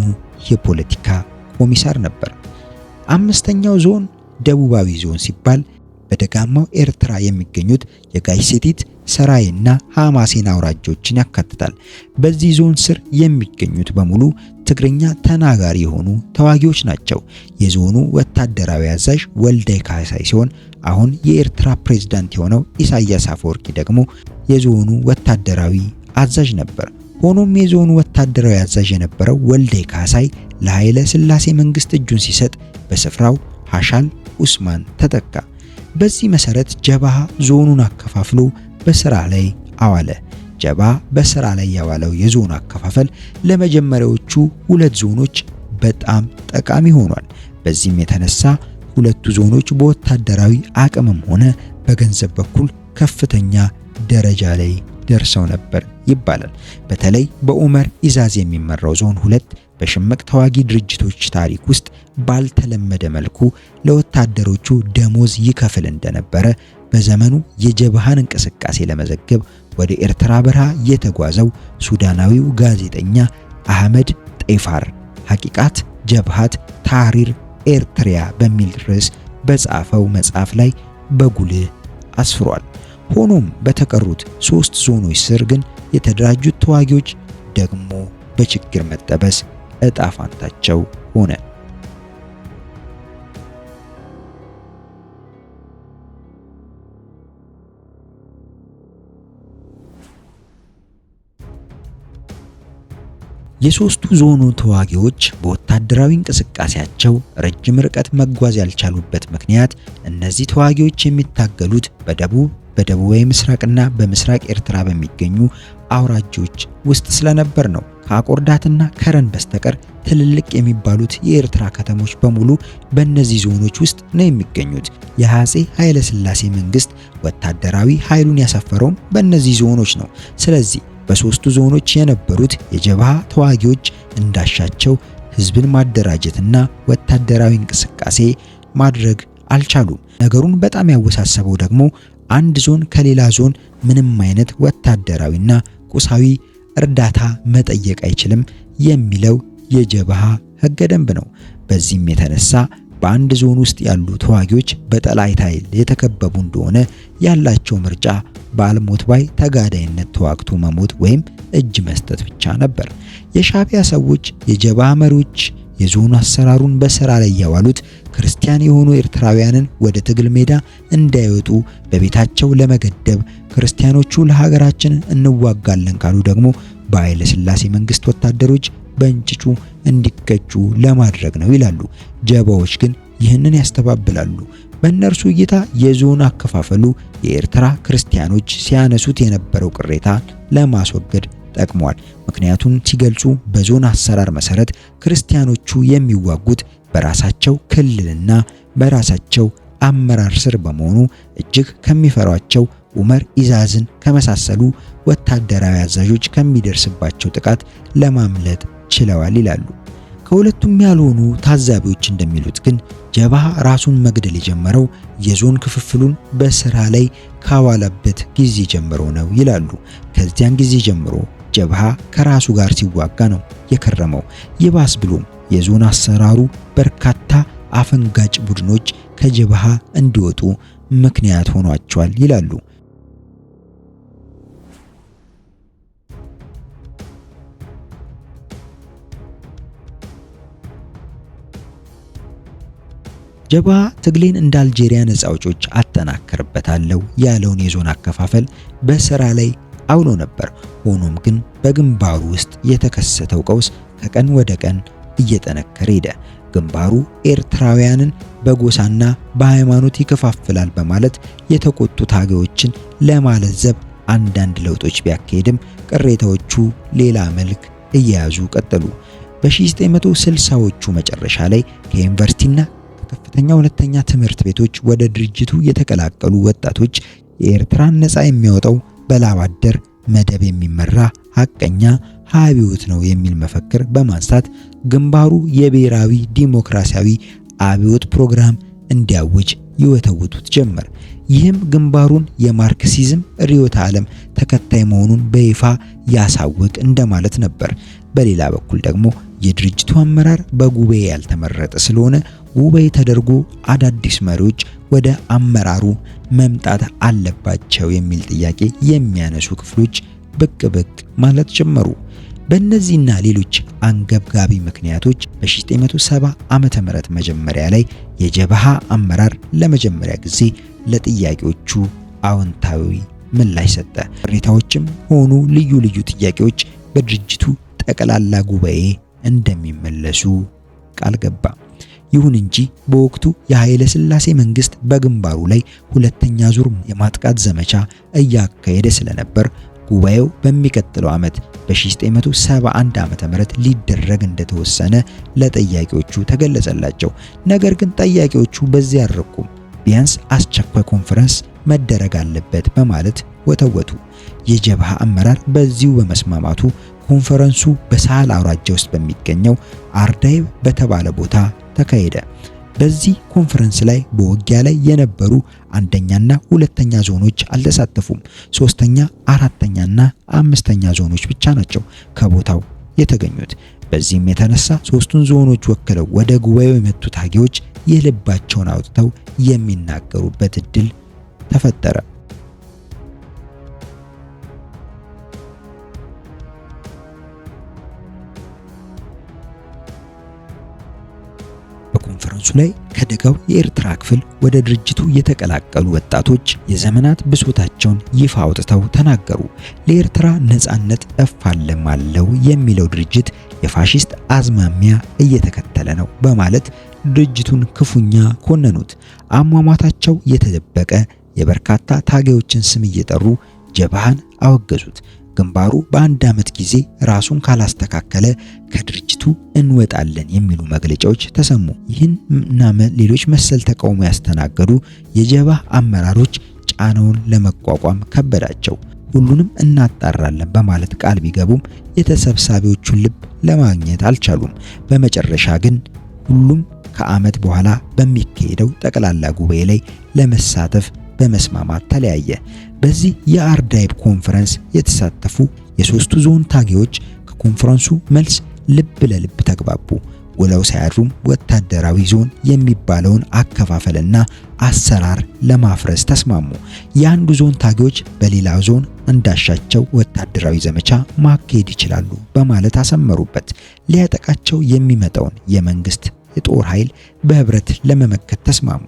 የፖለቲካ ኮሚሳር ነበር። አምስተኛው ዞን ደቡባዊ ዞን ሲባል በደጋማው ኤርትራ የሚገኙት የጋይሴቲት ሰራይና ሐማሴን አውራጆችን ያካትታል። በዚህ ዞን ስር የሚገኙት በሙሉ ትግርኛ ተናጋሪ የሆኑ ተዋጊዎች ናቸው። የዞኑ ወታደራዊ አዛዥ ወልዳይ ካሳይ ሲሆን አሁን የኤርትራ ፕሬዝዳንት የሆነው ኢሳያስ አፈወርቂ ደግሞ የዞኑ ወታደራዊ አዛዥ ነበር። ሆኖም የዞኑ ወታደራዊ አዛዥ የነበረው ወልዳይ ካሳይ ለኃይለ ሥላሴ መንግስት እጁን ሲሰጥ በስፍራው ሐሻል ኡስማን ተተካ። በዚህ መሰረት ጀብሃ ዞኑን አከፋፍሎ በስራ ላይ አዋለ። ጀብሃ በስራ ላይ ያዋለው የዞኑ አከፋፈል ለመጀመሪያዎቹ 2 ዞኖች በጣም ጠቃሚ ሆኗል። በዚህም የተነሳ ሁለቱ ዞኖች በወታደራዊ አቅምም ሆነ በገንዘብ በኩል ከፍተኛ ደረጃ ላይ ደርሰው ነበር ይባላል። በተለይ በኡመር ኢዛዝ የሚመራው ዞን 2 በሽምቅ ተዋጊ ድርጅቶች ታሪክ ውስጥ ባልተለመደ መልኩ ለወታደሮቹ ደሞዝ ይከፍል እንደነበረ በዘመኑ የጀብሃን እንቅስቃሴ ለመዘገብ ወደ ኤርትራ በረሃ የተጓዘው ሱዳናዊው ጋዜጠኛ አህመድ ጤፋር ሐቂቃት ጀብሃት ታህሪር ኤርትሪያ በሚል ርዕስ በጻፈው መጽሐፍ ላይ በጉልህ አስፍሯል። ሆኖም በተቀሩት 3 ዞኖች ስር ግን የተደራጁት ተዋጊዎች ደግሞ በችግር መጠበስ እጣ ፋንታቸው ሆነ። የሶስቱ ዞኑ ተዋጊዎች በወታደራዊ እንቅስቃሴያቸው ረጅም ርቀት መጓዝ ያልቻሉበት ምክንያት እነዚህ ተዋጊዎች የሚታገሉት በደቡባዊ ምስራቅና በምስራቅ ኤርትራ በሚገኙ አውራጆች ውስጥ ስለነበር ነው። ከአቆርዳትና ከረን በስተቀር ትልልቅ የሚባሉት የኤርትራ ከተሞች በሙሉ በእነዚህ ዞኖች ውስጥ ነው የሚገኙት። የአፄ ኃይለ ሥላሴ መንግስት ወታደራዊ ኃይሉን ያሰፈረውም በእነዚህ ዞኖች ነው። ስለዚህ በሶስቱ ዞኖች የነበሩት የጀብሃ ተዋጊዎች እንዳሻቸው ህዝብን ማደራጀትና ወታደራዊ እንቅስቃሴ ማድረግ አልቻሉም። ነገሩን በጣም ያወሳሰበው ደግሞ አንድ ዞን ከሌላ ዞን ምንም አይነት ወታደራዊና ቁሳዊ እርዳታ መጠየቅ አይችልም የሚለው የጀብሃ ህገ ደንብ ነው። በዚህም የተነሳ በአንድ ዞን ውስጥ ያሉ ተዋጊዎች በጠላት ኃይል የተከበቡ እንደሆነ ያላቸው ምርጫ በአልሞት ባይ ተጋዳይነት ተዋግቶ መሞት ወይም እጅ መስጠት ብቻ ነበር። የሻዕቢያ ሰዎች የጀብሃ መሪዎች የዞኑ አሰራሩን በስራ ላይ ያዋሉት ክርስቲያን የሆኑ ኤርትራውያንን ወደ ትግል ሜዳ እንዳይወጡ በቤታቸው ለመገደብ፣ ክርስቲያኖቹ ለሀገራችን እንዋጋለን ካሉ ደግሞ በኃይለ ሥላሴ መንግስት ወታደሮች በእንጭጩ እንዲቀጩ ለማድረግ ነው ይላሉ። ጀብሃዎች ግን ይህንን ያስተባብላሉ። በእነርሱ እይታ የዞን አከፋፈሉ የኤርትራ ክርስቲያኖች ሲያነሱት የነበረው ቅሬታ ለማስወገድ ጠቅሟል። ምክንያቱም ሲገልጹ በዞን አሰራር መሰረት ክርስቲያኖቹ የሚዋጉት በራሳቸው ክልልና በራሳቸው አመራር ስር በመሆኑ እጅግ ከሚፈሯቸው ኡመር ኢዛዝን ከመሳሰሉ ወታደራዊ አዛዦች ከሚደርስባቸው ጥቃት ለማምለጥ ችለዋል ይላሉ። ከሁለቱም ያልሆኑ ታዛቢዎች እንደሚሉት ግን ጀብሃ ራሱን መግደል የጀመረው የዞን ክፍፍሉን በስራ ላይ ካዋለበት ጊዜ ጀምሮ ነው ይላሉ። ከዚያን ጊዜ ጀምሮ ጀብሃ ከራሱ ጋር ሲዋጋ ነው የከረመው። ይባስ ብሎም የዞን አሰራሩ በርካታ አፈንጋጭ ቡድኖች ከጀብሃ እንዲወጡ ምክንያት ሆኗቸዋል ይላሉ። ጀብሃ ትግሌን እንደ አልጄሪያ ነፃ አውጪዎች አጠናክርበታለሁ ያለውን የዞን አከፋፈል በስራ ላይ አውሎ ነበር። ሆኖም ግን በግንባሩ ውስጥ የተከሰተው ቀውስ ከቀን ወደ ቀን እየጠነከረ ሄደ። ግንባሩ ኤርትራውያንን በጎሳና በሃይማኖት ይከፋፍላል በማለት የተቆጡ ታጋዮችን ለማለዘብ አንዳንድ ለውጦች ቢያካሄድም ቅሬታዎቹ ሌላ መልክ እየያዙ ቀጠሉ። በ1960ዎቹ መጨረሻ ላይ ከዩኒቨርሲቲና ከከፍተኛ ሁለተኛ ትምህርት ቤቶች ወደ ድርጅቱ የተቀላቀሉ ወጣቶች የኤርትራን ነፃ የሚያወጣው በላብ አደር መደብ የሚመራ ሐቀኛ አብዮት ነው የሚል መፈክር በማንሳት ግንባሩ የብሔራዊ ዲሞክራሲያዊ አብዮት ፕሮግራም እንዲያውጅ ይወተውቱት ጀመር። ይህም ግንባሩን የማርክሲዝም ርዕዮተ ዓለም ተከታይ መሆኑን በይፋ ያሳውቅ እንደማለት ነበር። በሌላ በኩል ደግሞ የድርጅቱ አመራር በጉባኤ ያልተመረጠ ስለሆነ ጉባኤ ተደርጎ አዳዲስ መሪዎች ወደ አመራሩ መምጣት አለባቸው የሚል ጥያቄ የሚያነሱ ክፍሎች ብቅ ማለት ጀመሩ። በእነዚህና ሌሎች አንገብጋቢ ምክንያቶች በ1970 ዓመተ ምህረት መጀመሪያ ላይ የጀብሃ አመራር ለመጀመሪያ ጊዜ ለጥያቄዎቹ አዎንታዊ ምላሽ ሰጠ። ቅሬታዎችም ሆኑ ልዩ ልዩ ጥያቄዎች በድርጅቱ ጠቅላላ ጉባኤ እንደሚመለሱ ቃል ገባ። ይሁን እንጂ በወቅቱ የኃይለ ሥላሴ መንግስት በግንባሩ ላይ ሁለተኛ ዙር የማጥቃት ዘመቻ እያካሄደ ስለነበር ጉባኤው በሚቀጥለው ዓመት በ1971 ዓመተ ምህረት ሊደረግ እንደተወሰነ ለጠያቂዎቹ ተገለጸላቸው። ነገር ግን ጠያቂዎቹ በዚያ አልረኩም። ቢያንስ አስቸኳይ ኮንፈረንስ መደረግ አለበት በማለት ወተወቱ። የጀብሃ አመራር በዚሁ በመስማማቱ ኮንፈረንሱ በሳህል አውራጃ ውስጥ በሚገኘው አርዳይብ በተባለ ቦታ ተካሄደ። በዚህ ኮንፈረንስ ላይ በውጊያ ላይ የነበሩ አንደኛና ሁለተኛ ዞኖች አልተሳተፉም። ሶስተኛ፣ አራተኛና አምስተኛ ዞኖች ብቻ ናቸው ከቦታው የተገኙት። በዚህም የተነሳ ሶስቱን ዞኖች ወክለው ወደ ጉባኤው የመጡ ታጊዎች የልባቸውን አውጥተው የሚናገሩበት እድል ተፈጠረ። በኮንፈረንሱ ላይ ከደጋው የኤርትራ ክፍል ወደ ድርጅቱ የተቀላቀሉ ወጣቶች የዘመናት ብሶታቸውን ይፋ አውጥተው ተናገሩ። ለኤርትራ ነጻነት እፋለማለሁ የሚለው ድርጅት የፋሺስት አዝማሚያ እየተከተለ ነው በማለት ድርጅቱን ክፉኛ ኮነኑት። አሟሟታቸው የተደበቀ የበርካታ ታጋዮችን ስም እየጠሩ ጀብሃን አወገዙት። ግንባሩ በአንድ ዓመት ጊዜ ራሱን ካላስተካከለ ከድርጅቱ እንወጣለን የሚሉ መግለጫዎች ተሰሙ። ይህንና ሌሎች መሰል ተቃውሞ ያስተናገዱ የጀብሃ አመራሮች ጫናውን ለመቋቋም ከበዳቸው። ሁሉንም እናጣራለን በማለት ቃል ቢገቡም የተሰብሳቢዎቹን ልብ ለማግኘት አልቻሉም። በመጨረሻ ግን ሁሉም ከዓመት በኋላ በሚካሄደው ጠቅላላ ጉባኤ ላይ ለመሳተፍ በመስማማት ተለያየ። በዚህ የአርዳይብ ኮንፈረንስ የተሳተፉ የሶስቱ ዞን ታጊዎች ከኮንፈረንሱ መልስ ልብ ለልብ ተግባቡ። ውለው ሳያድሩም ወታደራዊ ዞን የሚባለውን አከፋፈልና አሰራር ለማፍረስ ተስማሙ። የአንዱ ዞን ታጊዎች በሌላ ዞን እንዳሻቸው ወታደራዊ ዘመቻ ማካሄድ ይችላሉ በማለት አሰመሩበት። ሊያጠቃቸው የሚመጣውን የመንግስት የጦር ኃይል በህብረት ለመመከት ተስማሙ።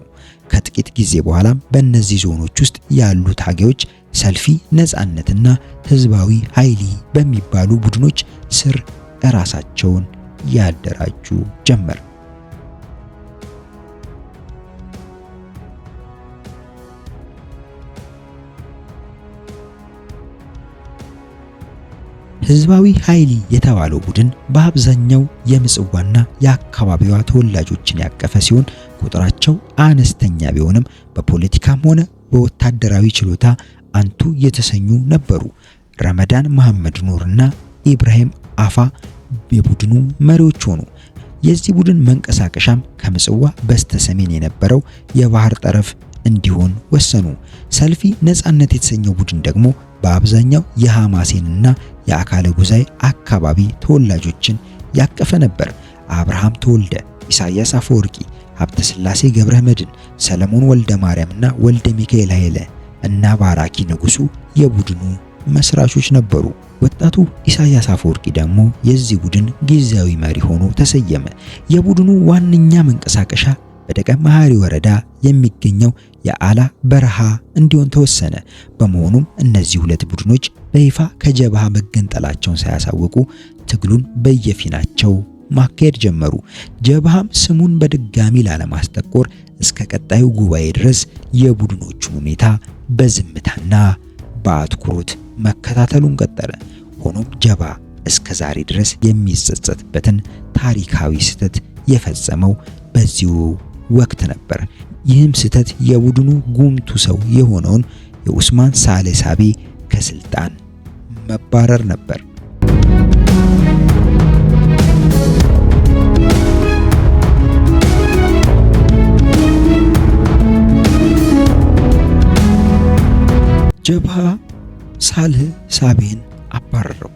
ከጥቂት ጊዜ በኋላም በእነዚህ ዞኖች ውስጥ ያሉ ታጋዮች ሰልፊ ነጻነትና ህዝባዊ ኃይሊ በሚባሉ ቡድኖች ስር ራሳቸውን ያደራጁ ጀመር። ህዝባዊ ኃይሊ የተባለው ቡድን በአብዛኛው የምጽዋና የአካባቢዋ ተወላጆችን ያቀፈ ሲሆን ቁጥራቸው አነስተኛ ቢሆንም በፖለቲካም ሆነ በወታደራዊ ችሎታ አንቱ የተሰኙ ነበሩ። ረመዳን መሐመድ ኑርና ኢብራሂም አፋ የቡድኑ መሪዎች ሆኑ። የዚህ ቡድን መንቀሳቀሻም ከምጽዋ በስተሰሜን የነበረው የባህር ጠረፍ እንዲሆን ወሰኑ። ሰልፊ ነጻነት የተሰኘው ቡድን ደግሞ በአብዛኛው የሐማሴንና የአካለ ጉዛይ አካባቢ ተወላጆችን ያቀፈ ነበር። አብርሃም ተወልደ፣ ኢሳያስ አፈወርቂ፣ ሀብተ ስላሴ ገብረ መድን፣ ሰለሞን ወልደ ማርያምና ወልደ ሚካኤል ኃይለ እና ባራኪ ንጉሱ የቡድኑ መስራቾች ነበሩ። ወጣቱ ኢሳያስ አፈወርቂ ደግሞ የዚህ ቡድን ጊዜያዊ መሪ ሆኖ ተሰየመ። የቡድኑ ዋነኛ መንቀሳቀሻ በደቀ መሐሪ ወረዳ የሚገኘው የአላ በረሃ እንዲሆን ተወሰነ። በመሆኑም እነዚህ ሁለት ቡድኖች በይፋ ከጀብሃ መገንጠላቸውን ሳያሳውቁ ትግሉን በየፊናቸው ማካሄድ ጀመሩ። ጀብሃም ስሙን በድጋሚ ላለማስጠቆር እስከ ቀጣዩ ጉባኤ ድረስ የቡድኖቹን ሁኔታ በዝምታና በአትኩሮት መከታተሉን ቀጠለ። ሆኖም ጀብሃ እስከ ዛሬ ድረስ የሚጸጸትበትን ታሪካዊ ስህተት የፈጸመው በዚሁ ወቅት ነበር። ይህም ስህተት የቡድኑ ጉምቱ ሰው የሆነውን የኡስማን ሳልሳቢ ከስልጣን መባረር ነበር። ጀብሃ ሳልሳቤን አባረረው።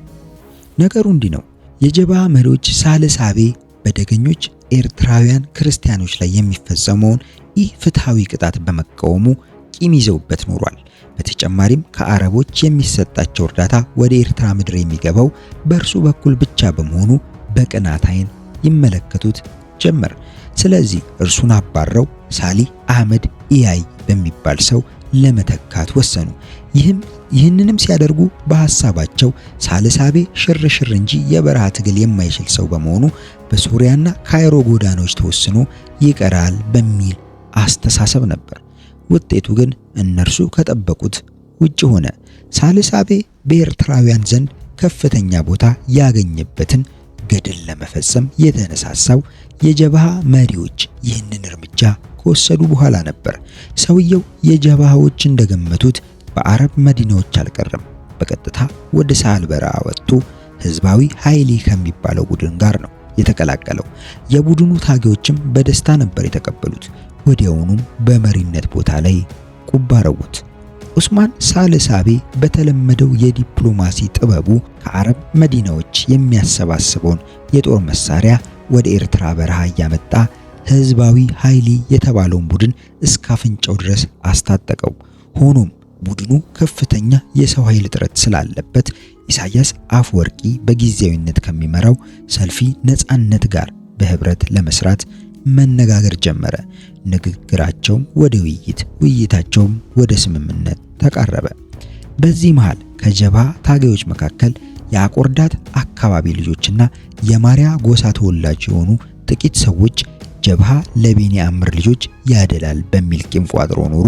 ነገሩ እንዲህ ነው። የጀብሃ መሪዎች ሳልሳቤ በደገኞች ኤርትራውያን ክርስቲያኖች ላይ የሚፈጸመውን ኢፍትሃዊ ቅጣት በመቃወሙ ቂም ይዘውበት ኖሯል። በተጨማሪም ከአረቦች የሚሰጣቸው እርዳታ ወደ ኤርትራ ምድር የሚገባው በእርሱ በኩል ብቻ በመሆኑ በቅናት ዓይን ይመለከቱት ጀመር። ስለዚህ እርሱን አባረው ሳሊ አህመድ ኢያይ በሚባል ሰው ለመተካት ወሰኑ። ይህንንም ሲያደርጉ በሐሳባቸው ሳልሳቤ ሽርሽር እንጂ የበረሃ ትግል የማይችል ሰው በመሆኑ በሶሪያና ካይሮ ጎዳናዎች ተወስኖ ይቀራል በሚል አስተሳሰብ ነበር። ውጤቱ ግን እነርሱ ከጠበቁት ውጭ ሆነ። ሳልሳቤ በኤርትራውያን ዘንድ ከፍተኛ ቦታ ያገኘበትን ገድል ለመፈጸም የተነሳሳው የጀብሃ መሪዎች ይህንን እርምጃ ከወሰዱ በኋላ ነበር። ሰውየው የጀብሃዎች እንደገመቱት በአረብ መዲናዎች አልቀረም። በቀጥታ ወደ ሳህል በረሃ ወጥቶ ህዝባዊ ኃይሊ ከሚባለው ቡድን ጋር ነው የተቀላቀለው። የቡድኑ ታጋዮችም በደስታ ነበር የተቀበሉት። ወዲያውኑም በመሪነት ቦታ ላይ ቁባረውት። ኡስማን ሳልሳቤ በተለመደው የዲፕሎማሲ ጥበቡ ከአረብ መዲናዎች የሚያሰባስበውን የጦር መሳሪያ ወደ ኤርትራ በረሃ እያመጣ ህዝባዊ ኃይሊ የተባለውን ቡድን እስከ አፍንጫው ድረስ አስታጠቀው። ሆኖም ቡድኑ ከፍተኛ የሰው ኃይል እጥረት ስላለበት ኢሳያስ አፈወርቂ በጊዜያዊነት ከሚመራው ሰልፊ ነጻነት ጋር በህብረት ለመስራት መነጋገር ጀመረ። ንግግራቸውም ወደ ውይይት፣ ውይይታቸውም ወደ ስምምነት ተቃረበ። በዚህ መሃል ከጀብሃ ታጋዮች መካከል የአቆርዳት አካባቢ ልጆችና የማሪያ ጎሳ ተወላጅ የሆኑ ጥቂት ሰዎች ጀብሃ ለቤኒአምር ልጆች ያደላል በሚል ቂም ቋጥሮ ኖሩ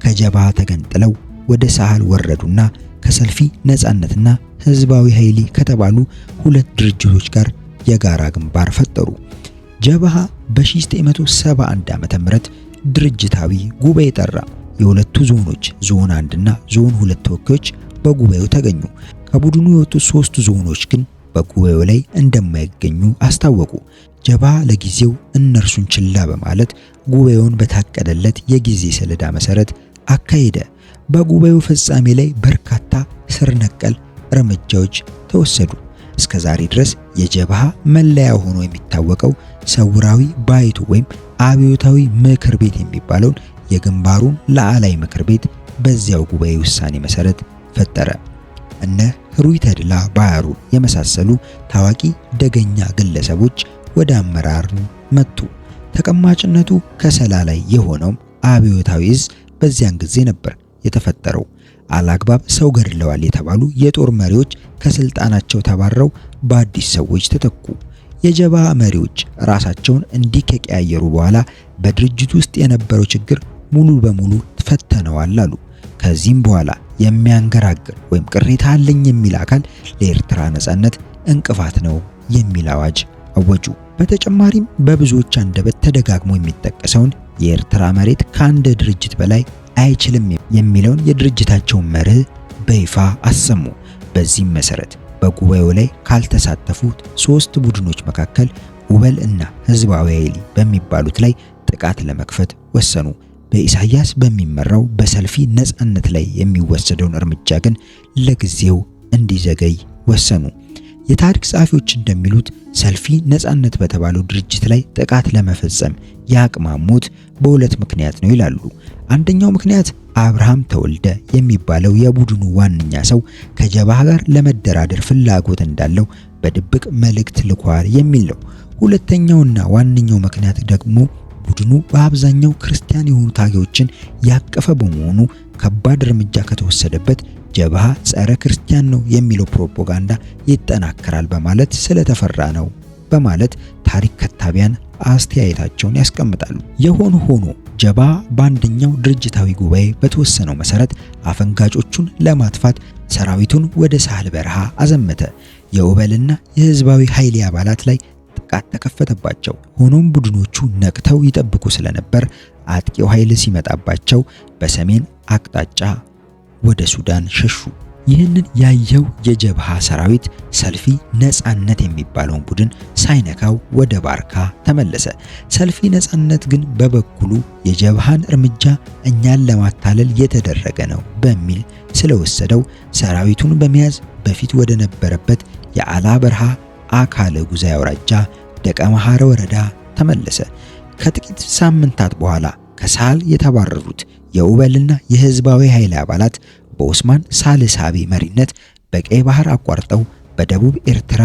ከጀብሃ ተገንጥለው ወደ ሳህል ወረዱና ከሰልፊ ነጻነትና ህዝባዊ ኃይሊ ከተባሉ ሁለት ድርጅቶች ጋር የጋራ ግንባር ፈጠሩ። ጀብሃ በ1971 ዓመተ ምህረት ድርጅታዊ ጉባኤ ጠራ። የሁለቱ ዞኖች ዞን 1 እና ዞን 2 ተወካዮች በጉባኤው ተገኙ። ከቡድኑ የወጡት 3 ዞኖች ግን በጉባኤው ላይ እንደማይገኙ አስታወቁ። ጀብሃ ለጊዜው እነርሱን ችላ በማለት ጉባኤውን በታቀደለት የጊዜ ሰሌዳ መሰረት አካሄደ። በጉባኤው ፍጻሜ ላይ በርካታ ስር ነቀል እርምጃዎች ተወሰዱ። እስከ ዛሬ ድረስ የጀብሃ መለያ ሆኖ የሚታወቀው ሰውራዊ ባይቱ ወይም አብዮታዊ ምክር ቤት የሚባለውን የግንባሩን ላዕላይ ምክር ቤት በዚያው ጉባኤ ውሳኔ መሰረት ፈጠረ። እነ ህሩይ ተድላ ባህሩ የመሳሰሉ ታዋቂ ደገኛ ግለሰቦች ወደ አመራር መጡ። ተቀማጭነቱ ከሰላ ላይ የሆነው አብዮታዊ እዝ በዚያን ጊዜ ነበር የተፈጠረው። አላግባብ ሰው ገድለዋል የተባሉ የጦር መሪዎች ከስልጣናቸው ተባረው በአዲስ ሰዎች ተተኩ። የጀብሃ መሪዎች ራሳቸውን እንዲህ ከቀያየሩ በኋላ በድርጅቱ ውስጥ የነበረው ችግር ሙሉ በሙሉ ተፈተነዋል አሉ። ከዚህም በኋላ የሚያንገራግር ወይም ቅሬታ አለኝ የሚል አካል ለኤርትራ ነጻነት እንቅፋት ነው የሚል አዋጅ አወጁ። በተጨማሪም በብዙዎች አንደበት ተደጋግሞ የሚጠቀሰውን የኤርትራ መሬት ከአንድ ድርጅት በላይ አይችልም የሚለውን የድርጅታቸውን መርህ በይፋ አሰሙ። በዚህም መሰረት በጉባኤው ላይ ካልተሳተፉት 3 ቡድኖች መካከል ውበል እና ህዝባዊ ኃይሊ በሚባሉት ላይ ጥቃት ለመክፈት ወሰኑ። በኢሳያስ በሚመራው በሰልፊ ነጻነት ላይ የሚወሰደውን እርምጃ ግን ለጊዜው እንዲዘገይ ወሰኑ። የታሪክ ጸሐፊዎች እንደሚሉት ሰልፊ ነጻነት በተባለው ድርጅት ላይ ጥቃት ለመፈጸም ያቅማሙት በሁለት ምክንያት ነው ይላሉ። አንደኛው ምክንያት አብርሃም ተወልደ የሚባለው የቡድኑ ዋነኛ ሰው ከጀብሃ ጋር ለመደራደር ፍላጎት እንዳለው በድብቅ መልእክት ልኳል የሚል ነው። ሁለተኛውና ዋነኛው ምክንያት ደግሞ ቡድኑ በአብዛኛው ክርስቲያን የሆኑ ታጋዮችን ያቀፈ በመሆኑ ከባድ እርምጃ ከተወሰደበት ጀብሃ ጸረ ክርስቲያን ነው የሚለው ፕሮፓጋንዳ ይጠናከራል በማለት ስለተፈራ ነው በማለት ታሪክ ከታቢያን አስተያየታቸውን ያስቀምጣሉ። የሆነ ሆኖ ጀብሃ በአንደኛው ድርጅታዊ ጉባኤ በተወሰነው መሰረት አፈንጋጮቹን ለማጥፋት ሰራዊቱን ወደ ሳህል በረሃ አዘመተ። የኡበልና የህዝባዊ ኃይል አባላት ላይ ጥቃት ተከፈተባቸው። ሆኖም ቡድኖቹ ነቅተው ይጠብቁ ስለነበር አጥቂው ኃይል ሲመጣባቸው በሰሜን አቅጣጫ ወደ ሱዳን ሸሹ። ይህንን ያየው የጀብሃ ሰራዊት ሰልፊ ነጻነት የሚባለውን ቡድን ሳይነካው ወደ ባርካ ተመለሰ። ሰልፊ ነጻነት ግን በበኩሉ የጀብሃን እርምጃ እኛን ለማታለል የተደረገ ነው በሚል ስለወሰደው ሰራዊቱን በመያዝ በፊት ወደ ነበረበት የአላ በርሃ አካለ ጉዛይ አውራጃ ደቀ መሐረ ወረዳ ተመለሰ። ከጥቂት ሳምንታት በኋላ ከሳል የተባረሩት የኡበልና የህዝባዊ ኃይል አባላት በኡስማን ሳልሳቢ መሪነት በቀይ ባህር አቋርጠው በደቡብ ኤርትራ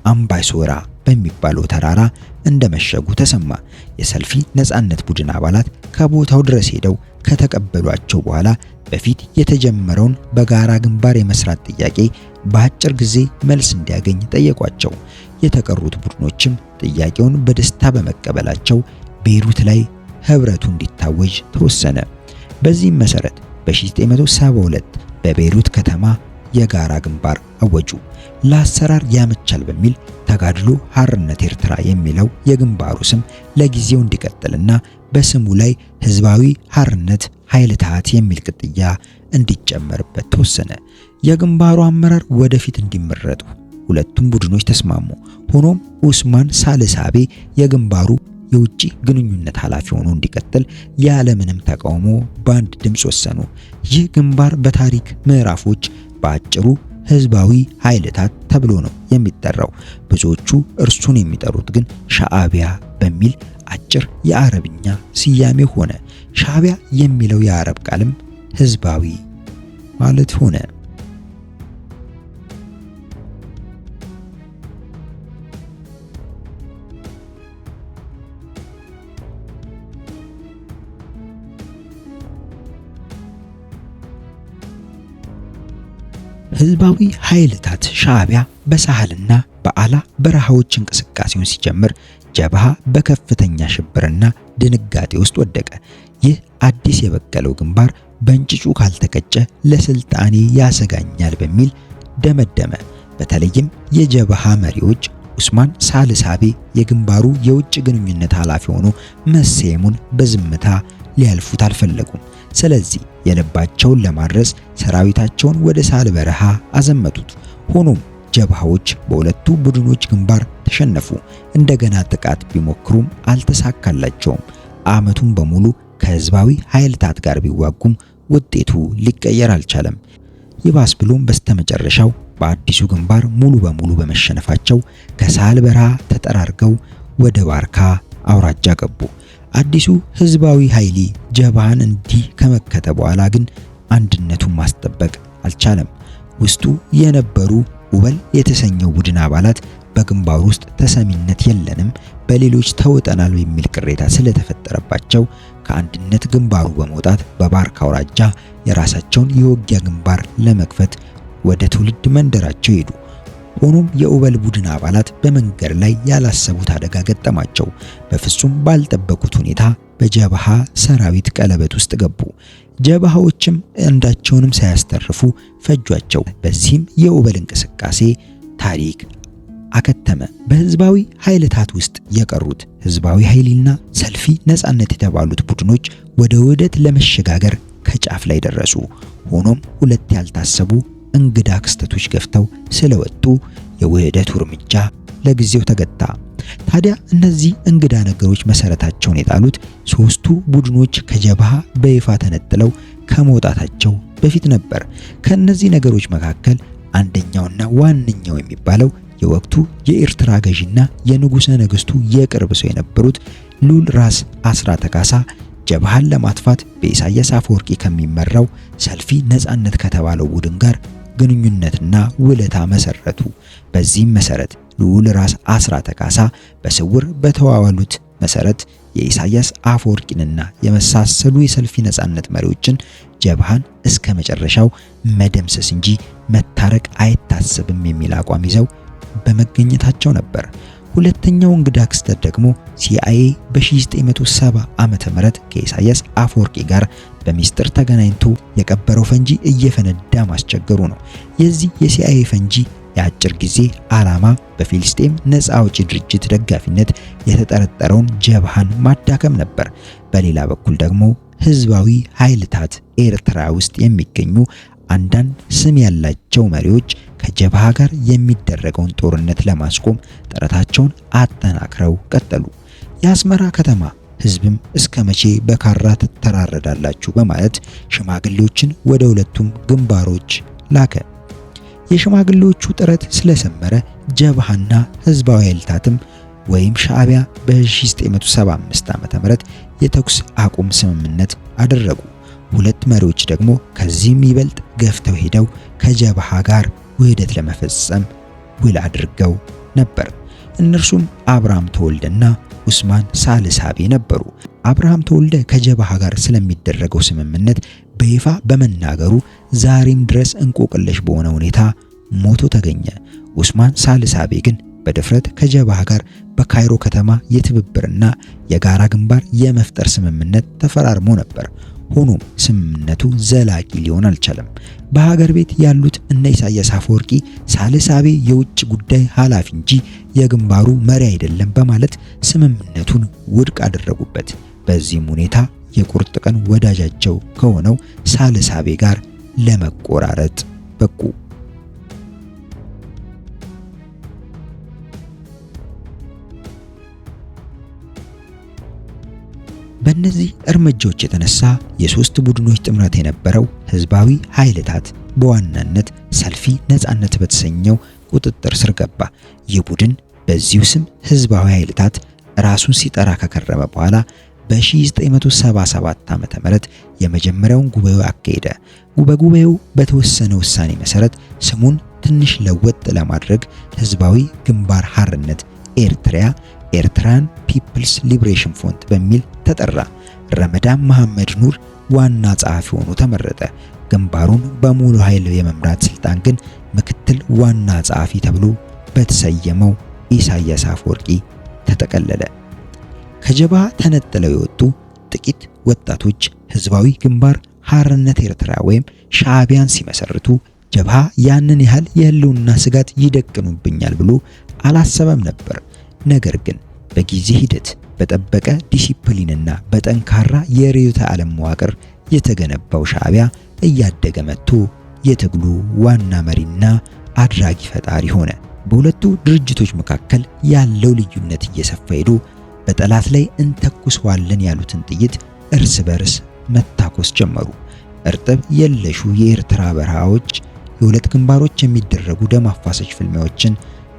አምባይሶራ በሚባለው ተራራ እንደመሸጉ ተሰማ። የሰልፊ ነጻነት ቡድን አባላት ከቦታው ድረስ ሄደው ከተቀበሏቸው በኋላ በፊት የተጀመረውን በጋራ ግንባር የመስራት ጥያቄ በአጭር ጊዜ መልስ እንዲያገኝ ጠየቋቸው። የተቀሩት ቡድኖችም ጥያቄውን በደስታ በመቀበላቸው ቤይሩት ላይ ህብረቱ እንዲታወጅ ተወሰነ። በዚህም መሰረት በ1972 በቤይሩት ከተማ የጋራ ግንባር አወጁ። ለአሰራር ያመቻል በሚል ተጋድሎ ሐርነት ኤርትራ የሚለው የግንባሩ ስም ለጊዜው እንዲቀጥልና በስሙ ላይ ህዝባዊ ሐርነት ኃይል ታሃት የሚል ቅጥያ እንዲጨመርበት ተወሰነ። የግንባሩ አመራር ወደፊት እንዲመረጡ ሁለቱም ቡድኖች ተስማሙ። ሆኖም ኡስማን ሳልሳቤ የግንባሩ የውጭ ግንኙነት ኃላፊ ሆኖ እንዲቀጥል ያለምንም ተቃውሞ በአንድ ድምፅ ወሰኑ። ይህ ግንባር በታሪክ ምዕራፎች በአጭሩ ህዝባዊ ኃይል ታሃት ተብሎ ነው የሚጠራው። ብዙዎቹ እርሱን የሚጠሩት ግን ሻዕቢያ በሚል አጭር የአረብኛ ስያሜ ሆነ። ሻዕቢያ የሚለው የአረብ ቃልም ህዝባዊ ማለት ሆነ። ህዝባዊ ኃይል ታሃት ሻዕቢያ በሳህልና በአላ በረሃዎች እንቅስቃሴውን ሲጀምር ጀብሃ በከፍተኛ ሽብርና ድንጋጤ ውስጥ ወደቀ። ይህ አዲስ የበቀለው ግንባር በእንጭጩ ካልተቀጨ ለስልጣኔ ያሰጋኛል በሚል ደመደመ። በተለይም የጀብሃ መሪዎች ኡስማን ሳልሳቤ የግንባሩ የውጭ ግንኙነት ኃላፊ ሆኖ መሰየሙን በዝምታ ሊያልፉት አልፈለጉም። ስለዚህ የልባቸውን ለማድረስ ሰራዊታቸውን ወደ ሳል በረሃ አዘመቱት። ሆኖም ጀብሃዎች በሁለቱ ቡድኖች ግንባር ተሸነፉ። እንደገና ጥቃት ቢሞክሩም አልተሳካላቸውም። ዓመቱን በሙሉ ከህዝባዊ ኃይል ታሃት ጋር ቢዋጉም ውጤቱ ሊቀየር አልቻለም። ይባስ ብሎም በስተመጨረሻው በአዲሱ ግንባር ሙሉ በሙሉ በመሸነፋቸው ከሳል በረሃ ተጠራርገው ወደ ባርካ አውራጃ ገቡ። አዲሱ ህዝባዊ ኃይል ጀብሃን እንዲህ ከመከተ በኋላ ግን አንድነቱን ማስጠበቅ አልቻለም። ውስጡ የነበሩ ኡበል የተሰኘው ቡድን አባላት በግንባሩ ውስጥ ተሰሚነት የለንም፣ በሌሎች ተውጠናል የሚል ቅሬታ ስለተፈጠረባቸው ከአንድነት ግንባሩ በመውጣት በባርካ አውራጃ የራሳቸውን የውጊያ ግንባር ለመክፈት ወደ ትውልድ መንደራቸው ሄዱ። ሆኖም የኡበል ቡድን አባላት በመንገድ ላይ ያላሰቡት አደጋ ገጠማቸው። በፍጹም ባልጠበቁት ሁኔታ በጀብሃ ሰራዊት ቀለበት ውስጥ ገቡ። ጀብሃዎችም አንዳቸውንም ሳያስተርፉ ፈጇቸው። በዚህም የኡበል እንቅስቃሴ ታሪክ አከተመ። በህዝባዊ ኃይል ታሃት ውስጥ የቀሩት ህዝባዊ ኃይልና ሰልፊ ነጻነት የተባሉት ቡድኖች ወደ ውህደት ለመሸጋገር ከጫፍ ላይ ደረሱ። ሆኖም ሁለት ያልታሰቡ እንግዳ ክስተቶች ገፍተው ስለወጡ የውህደቱ እርምጃ ለጊዜው ተገታ። ታዲያ እነዚህ እንግዳ ነገሮች መሰረታቸውን የጣሉት ሶስቱ ቡድኖች ከጀብሃ በይፋ ተነጥለው ከመውጣታቸው በፊት ነበር። ከነዚህ ነገሮች መካከል አንደኛውና ዋነኛው የሚባለው የወቅቱ የኤርትራ ገዢና የንጉሠ ነገሥቱ የቅርብ ሰው የነበሩት ልዑል ራስ አስራተ ካሳ ጀብሃን ለማጥፋት በኢሳያስ አፈወርቂ ከሚመራው ሰልፊ ነጻነት ከተባለው ቡድን ጋር ግንኙነትና ውለታ መሰረቱ። በዚህም መሰረት ልዑል ራስ አስራተ ካሳ በስውር በተዋዋሉት መሰረት የኢሳያስ አፈወርቂንና የመሳሰሉ የሰልፊ ነጻነት መሪዎችን ጀብሃን እስከ መጨረሻው መደምሰስ እንጂ መታረቅ አይታሰብም የሚል አቋም ይዘው በመገኘታቸው ነበር። ሁለተኛው እንግዳ ክስተት ደግሞ ሲአይኤ በ1970 ዓመተ ምህረት ከኢሳያስ አፈወርቂ ጋር በሚስጥር ተገናኝቶ የቀበረው ፈንጂ እየፈነዳ ማስቸገሩ ነው። የዚህ የሲአይኤ ፈንጂ የአጭር ጊዜ ዓላማ በፊልስጤም ነፃ አውጪ ድርጅት ደጋፊነት የተጠረጠረውን ጀብሃን ማዳከም ነበር። በሌላ በኩል ደግሞ ህዝባዊ ኃይልታት ኤርትራ ውስጥ የሚገኙ አንዳንድ ስም ያላቸው መሪዎች ከጀብሃ ጋር የሚደረገውን ጦርነት ለማስቆም ጥረታቸውን አጠናክረው ቀጠሉ። የአስመራ ከተማ ህዝብም እስከ መቼ በካራ ትተራረዳላችሁ በማለት ሽማግሌዎችን ወደ ሁለቱም ግንባሮች ላከ። የሽማግሌዎቹ ጥረት ስለሰመረ ጀብሃና ህዝባዊ ኃይልታትም ወይም ሻዕቢያ በ1975 ዓ.ም የተኩስ አቁም ስምምነት አደረጉ። ሁለት መሪዎች ደግሞ ከዚህም ይበልጥ ገፍተው ሄደው ከጀብሃ ጋር ውህደት ለመፈጸም ውል አድርገው ነበር። እነርሱም አብርሃም ተወልደና ኡስማን ሳልሳቤ ነበሩ። አብርሃም ተወልደ ከጀብሃ ጋር ስለሚደረገው ስምምነት በይፋ በመናገሩ ዛሬም ድረስ እንቆቅልሽ በሆነ ሁኔታ ሞቶ ተገኘ። ኡስማን ሳልሳቤ ግን በድፍረት ከጀብሃ ጋር በካይሮ ከተማ የትብብርና የጋራ ግንባር የመፍጠር ስምምነት ተፈራርሞ ነበር። ሆኖም ስምምነቱ ዘላቂ ሊሆን አልቻለም። በሀገር ቤት ያሉት እነ ኢሳያስ አፈወርቂ ሳልሳቤ የውጭ ጉዳይ ኃላፊ እንጂ የግንባሩ መሪ አይደለም በማለት ስምምነቱን ውድቅ አደረጉበት። በዚህም ሁኔታ የቁርጥ ቀን ወዳጃቸው ከሆነው ሳልሳቤ ጋር ለመቆራረጥ በቁ። በእነዚህ እርምጃዎች የተነሳ የሶስት ቡድኖች ጥምረት የነበረው ህዝባዊ ኃይልታት በዋናነት ሰልፊ ነጻነት በተሰኘው ቁጥጥር ስር ገባ። ይህ ቡድን በዚሁ ስም ህዝባዊ ኃይልታት ራሱን ሲጠራ ከከረመ በኋላ በ1977 ዓ.ም የመጀመሪያውን ጉባኤው አካሄደ። በጉባኤው በተወሰነ ውሳኔ መሰረት ስሙን ትንሽ ለወጥ ለማድረግ ህዝባዊ ግንባር ሐርነት ኤርትራን ፒፕልስ ሊብሬሽን ፍሮንት በሚል ተጠራ። ረመዳን መሐመድ ኑር ዋና ጸሐፊ ሆኖ ተመረጠ። ግንባሩን በሙሉ ኃይል የመምራት ስልጣን ግን ምክትል ዋና ጸሐፊ ተብሎ በተሰየመው ኢሳያስ አፈወርቂ ተጠቀለለ። ከጀብሃ ተነጥለው የወጡ ጥቂት ወጣቶች ህዝባዊ ግንባር ሐርነት ኤርትራ ወይም ሻዕቢያን ሲመሰርቱ ጀብሃ ያንን ያህል የህልውና ስጋት ይደቅኑብኛል ብሎ አላሰበም ነበር። ነገር ግን በጊዜ ሂደት በጠበቀ ዲሲፕሊንና በጠንካራ የርዕዮተ ዓለም መዋቅር የተገነባው ሻዕቢያ እያደገ መጥቶ የትግሉ ዋና መሪና አድራጊ ፈጣሪ ሆነ። በሁለቱ ድርጅቶች መካከል ያለው ልዩነት እየሰፋ ሄዶ በጠላት ላይ እንተኩሰዋለን ያሉትን ጥይት እርስ በርስ መታኮስ ጀመሩ። እርጥብ የለሹ የኤርትራ በረሃዎች የሁለት ግንባሮች የሚደረጉ ደም አፋሳሽ ፍልሚያዎችን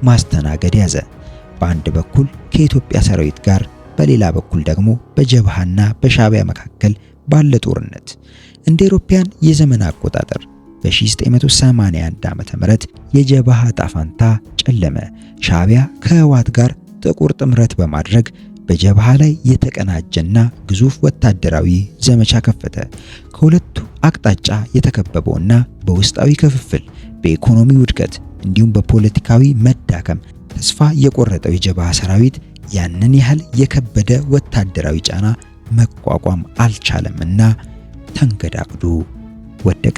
ማስተናገድ ያዘ። በአንድ በኩል ከኢትዮጵያ ሰራዊት ጋር፣ በሌላ በኩል ደግሞ በጀብሃና በሻዕቢያ መካከል ባለ ጦርነት እንደ አውሮፓውያን የዘመን አቆጣጠር በ1981 ዓ.ም የጀብሃ ዕጣ ፈንታ ጨለመ። ሻዕቢያ ከህወሓት ጋር ጥቁር ጥምረት በማድረግ በጀብሃ ላይ የተቀናጀና ግዙፍ ወታደራዊ ዘመቻ ከፈተ። ከሁለቱ አቅጣጫ የተከበበውና በውስጣዊ ክፍፍል፣ በኢኮኖሚ ውድቀት እንዲሁም በፖለቲካዊ መዳከም ተስፋ የቆረጠው የጀብሃ ሰራዊት ያንን ያህል የከበደ ወታደራዊ ጫና መቋቋም አልቻለምና ተንገዳግዶ ወደቀ።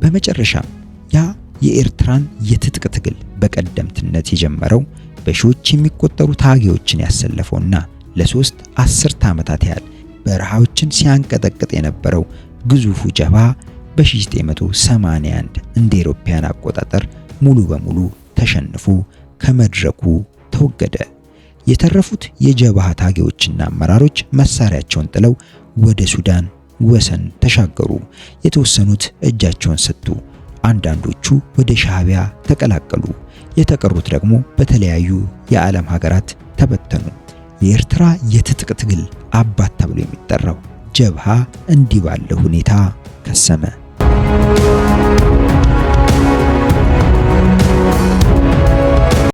በመጨረሻም ያ የኤርትራን የትጥቅ ትግል በቀደምትነት የጀመረው በሺዎች የሚቆጠሩ ታጋዮችን ያሰለፈውና ለሶስት አስርት ዓመታት ያህል በረሃዎችን ሲያንቀጠቅጥ የነበረው ግዙፉ ጀብሃ በ1981 እንደ አውሮፓውያን አቆጣጠር ሙሉ በሙሉ ተሸንፎ ከመድረኩ ተወገደ። የተረፉት የጀብሃ ታጋዮችና አመራሮች መሳሪያቸውን ጥለው ወደ ሱዳን ወሰን ተሻገሩ። የተወሰኑት እጃቸውን ሰጡ። አንዳንዶቹ ወደ ሻዕቢያ ተቀላቀሉ። የተቀሩት ደግሞ በተለያዩ የዓለም ሀገራት ተበተኑ። የኤርትራ የትጥቅ ትግል አባት ተብሎ የሚጠራው ጀብሃ እንዲህ ባለ ሁኔታ ከሰመ።